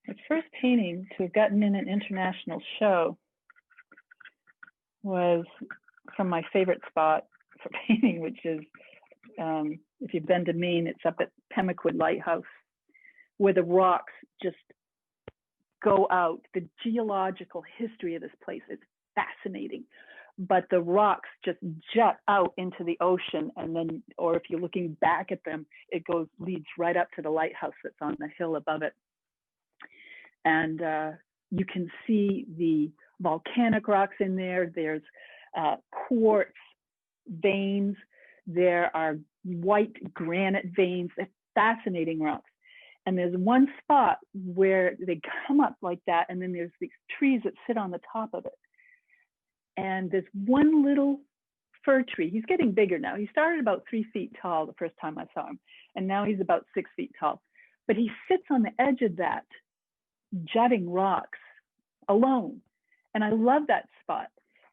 The first painting to have gotten in an international show was from my favorite spot for painting, which is, if you've been to Maine, it's up at Pemaquid Lighthouse, where the rocks just go out. The geological history of this place is fascinating, but the rocks just jut out into the ocean, and then, or if you're looking back at them, it leads right up to the lighthouse that's on the hill above it. And you can see the volcanic rocks in there. There's quartz veins. There are white granite veins. They're fascinating rocks. And there's one spot where they come up like that, and then there's these trees that sit on the top of it. And there's one little fir tree. He's getting bigger now. He started about 3 feet tall the first time I saw him, and now he's about 6 feet tall. But he sits on the edge of that jutting rocks alone. And I love that spot.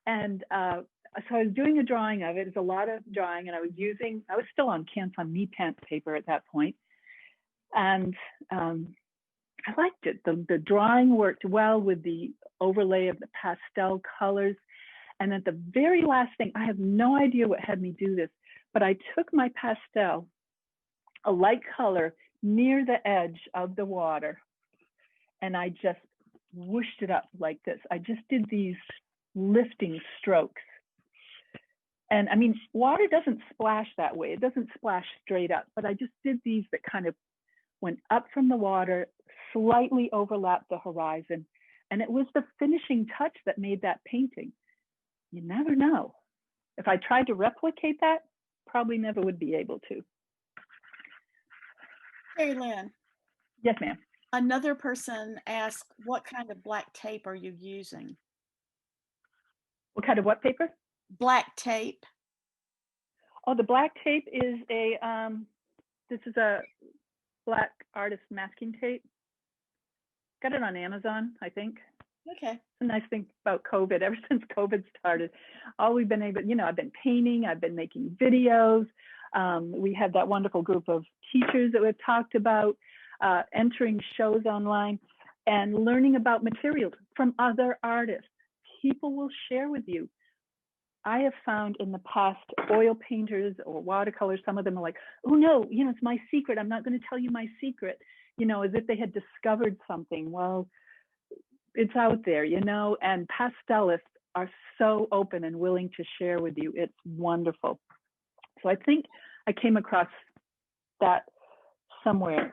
And so I was doing a drawing of it. It's a lot of drawing, and I was still on Canson knee pants paper at that point. And I liked it. The drawing worked well with the overlay of the pastel colors. And at the very last thing, I have no idea what had me do this, but I took my pastel, a light color, near the edge of the water, and I just whooshed it up like this. I just did these lifting strokes. And I mean, water doesn't splash that way. It doesn't splash straight up, but I just did these that kind of went up from the water, slightly overlapped the horizon. And it was the finishing touch that made that painting. You never know. If I tried to replicate that, probably never would be able to. Terrilynn. Yes, ma'am. Another person asked, what kind of black tape are you using? What kind of what paper? Black tape. Oh, the black tape is this is a black artist masking tape. Got it on Amazon, I think. Okay. It's a nice thing about COVID. Ever since COVID started, all we've been able, I've been painting, I've been making videos. We have that wonderful group of teachers that we've talked about, entering shows online and learning about materials from other artists. People will share with you. I have found in the past oil painters or watercolors, some of them are like, oh no, it's my secret. I'm not going to tell you my secret, as if they had discovered something. Well, it's out there, and pastelists are so open and willing to share with you. It's wonderful. So I think I came across that somewhere.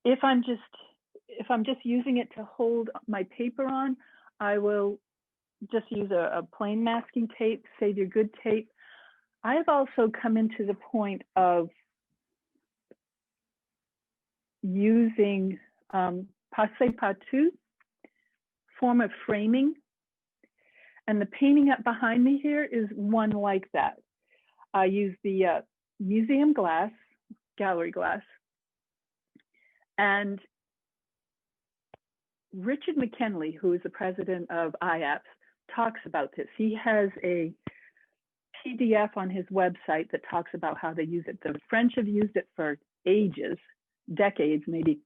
If I'm just using it to hold my paper on, I will just use a plain masking tape, save your good tape. I have also come into the point of using passe-partout form of framing. And the painting up behind me here is one like that. I use the museum glass, gallery glass, and Richard McKinley, who is the president of IAPS, talks about this. He has a PDF on his website that talks about how they use it. The French have used it for ages, decades, maybe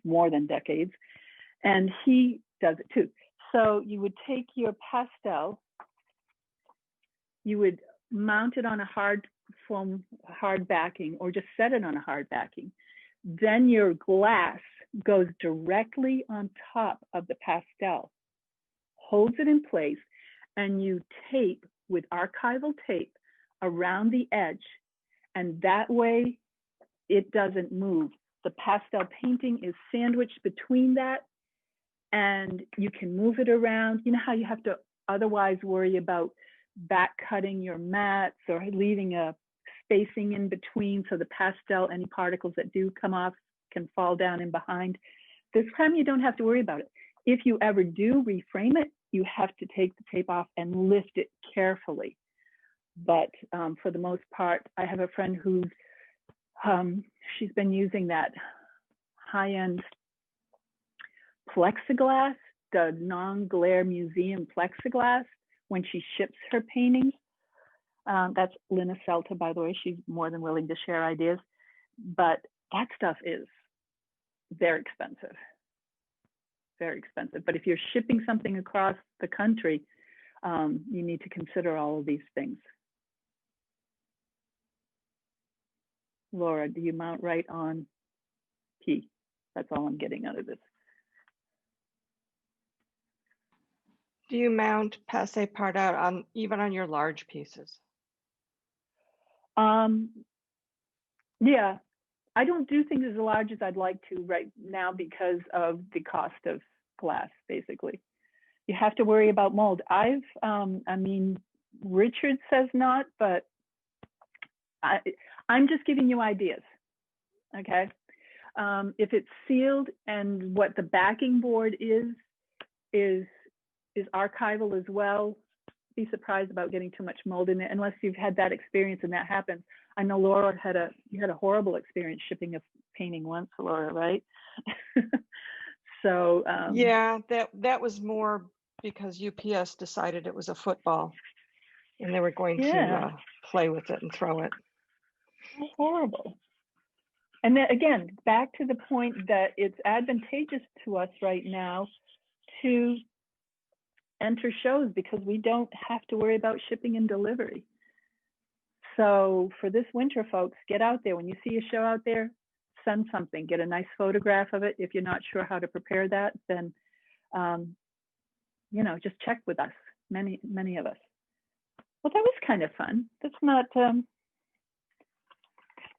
more than decades, and he does it too. So you would take your pastel, you would mount it on a hard backing, or just set it on a hard backing. Then your glass goes directly on top of the pastel, holds it in place, and you tape with archival tape around the edge, and that way it doesn't move. The pastel painting is sandwiched between that, and you can move it around. You know how you have to otherwise worry about back cutting your mats or leaving a spacing in between so the pastel, any particles that do come off, can fall down in behind. This time you don't have to worry about it. If you ever do reframe it, you have to take the tape off and lift it carefully. But for the most part, I have a friend who's she's been using that high-end plexiglass, the non-glare museum plexiglass, when she ships her paintings. That's Lina Celta, by the way. She's more than willing to share ideas. But that stuff is very expensive. Very expensive. But if you're shipping something across the country, you need to consider all of these things. Laura, do you mount right on P? That's all I'm getting out of this. Do you mount passe part out on even on your large pieces? Yeah, I don't do things as large as I'd like to right now because of the cost of glass, basically. You have to worry about mold. I mean, Richard says not, but I'm just giving you ideas, okay? If it's sealed and what the backing board is archival as well, be surprised about getting too much mold in it unless you've had that experience and that happens. I know Laura you had a horrible experience shipping a painting once, Laura, right? So yeah, that was more because UPS decided it was a football and they were going to play with it and throw it. How horrible. And then again, back to the point that it's advantageous to us right now to enter shows because we don't have to worry about shipping and delivery. So for this winter, folks, get out there. When you see a show out there, send something, get a nice photograph of it. If you're not sure how to prepare that, then, you know, just check with us, many of us. Well, that was kind of fun. That's not,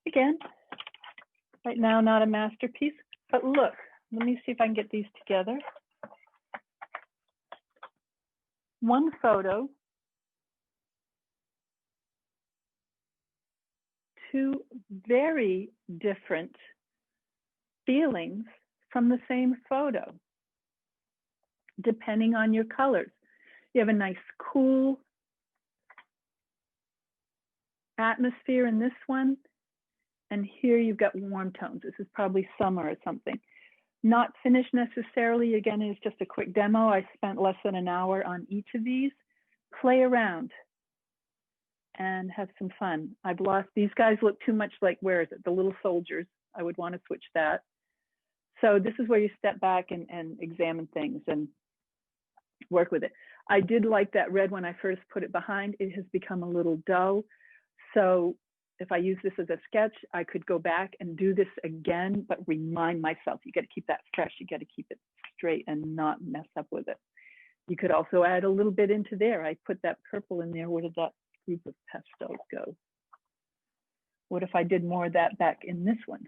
again, right now, not a masterpiece, but look, let me see if I can get these together. One photo, two very different feelings from the same photo, depending on your colors. You have a nice cool atmosphere in this one, and here you've got warm tones. This is probably summer or something. Not finished necessarily. Again, it's just a quick demo. I spent less than an hour on each of these. Play around and have some fun. I've lost, these guys look too much like, where is it? The Little Soldiers. I would want to switch that. So this is where you step back and examine things and work with it. I did like that red when I first put it behind. It has become a little dull. So if I use this as a sketch, I could go back and do this again, but remind myself, you got to keep that fresh. You got to keep it straight and not mess up with it. You could also add a little bit into there. I put that purple in there. Where did that group of pastels go? What if I did more of that back in this one?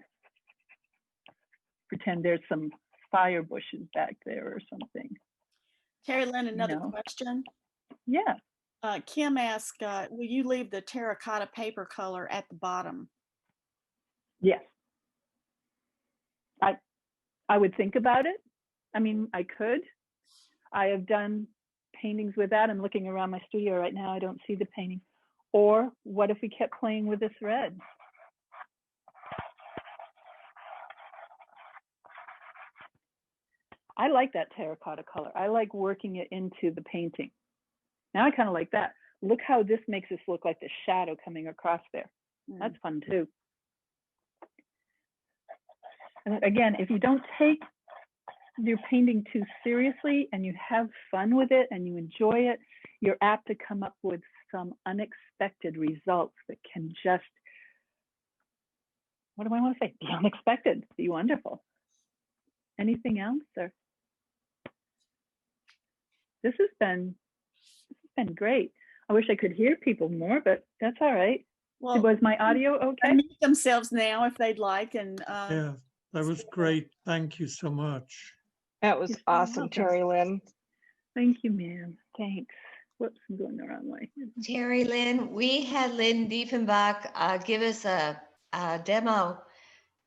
Pretend there's some fire bushes back there or something. Terrilynn, another question. Yeah. Kim asked, will you leave the terracotta paper color at the bottom? Yes. I would think about it. I mean, I could. I have done paintings with that. I'm looking around my studio right now. I don't see the painting. Or what if we kept playing with this red? I like that terracotta color. I like working it into the painting. Now I kind of like that. Look how this makes this look like the shadow coming across there. That's fun too. And again, if you don't take your painting too seriously and you have fun with it and you enjoy it, you're apt to come up with some unexpected results that can just, what do I want to say? Be unexpected, be wonderful. Anything else? Or this has been great. I wish I could hear people more, but that's all right. Well, Was my audio okay? unmute themselves now if they'd like. And Yeah, that was great. Thank you so much. That was You're so awesome, welcome. Terrilynn. Thank you, ma'am. Thanks. Whoops, I'm going the wrong way. Terrilynn, we had Lynn Diefenbach give us a demo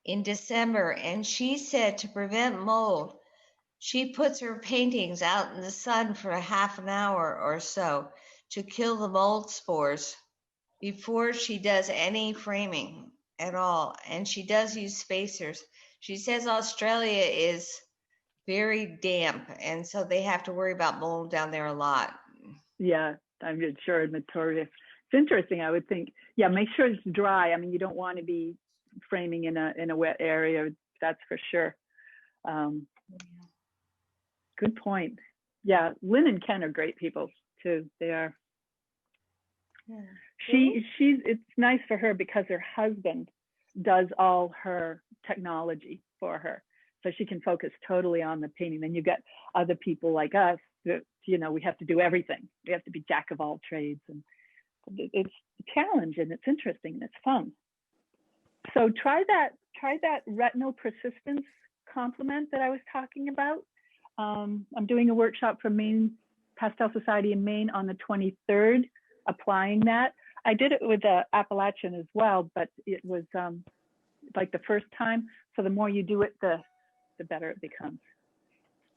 in December, and she said to prevent mold, she puts her paintings out in the sun for a half an hour or so to kill the mold spores before she does any framing at all. And she does use spacers. She says Australia is very damp, and so they have to worry about mold down there a lot. Yeah, I'm sure in Victoria. It's interesting. I would think, yeah, make sure it's dry. I mean, you don't want to be framing in a wet area. That's for sure. Good point. Yeah, Lynn and Ken are great people too. They are. Yeah. It's nice for her because her husband does all her technology for her, so she can focus totally on the painting. Then you've got other people like us that, you know, we have to do everything. We have to be jack of all trades, and it's a challenge, and it's interesting, and it's fun. So try that retinal persistence complement that I was talking about. I'm doing a workshop for Maine Pastel Society in Maine on the 23rd, applying that. I did it with Appalachian as well, but it was like the first time. So the more you do it, the better it becomes.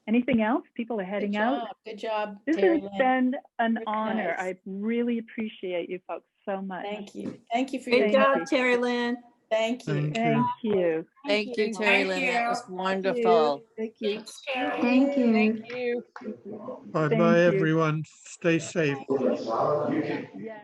Anything else? People are heading out. Good job. This has Terrilynn. been an Very honor. nice. I really appreciate you folks so much. Thank you. Thank you for Great your job, Thank you. Terrilynn. Thank you. Thank you. Thank you, Terrilynn. That was Thank wonderful. Thank you. Thanks, Carol. Thank you. Thank you. Bye Thank bye, you. everyone. Stay safe. Yeah.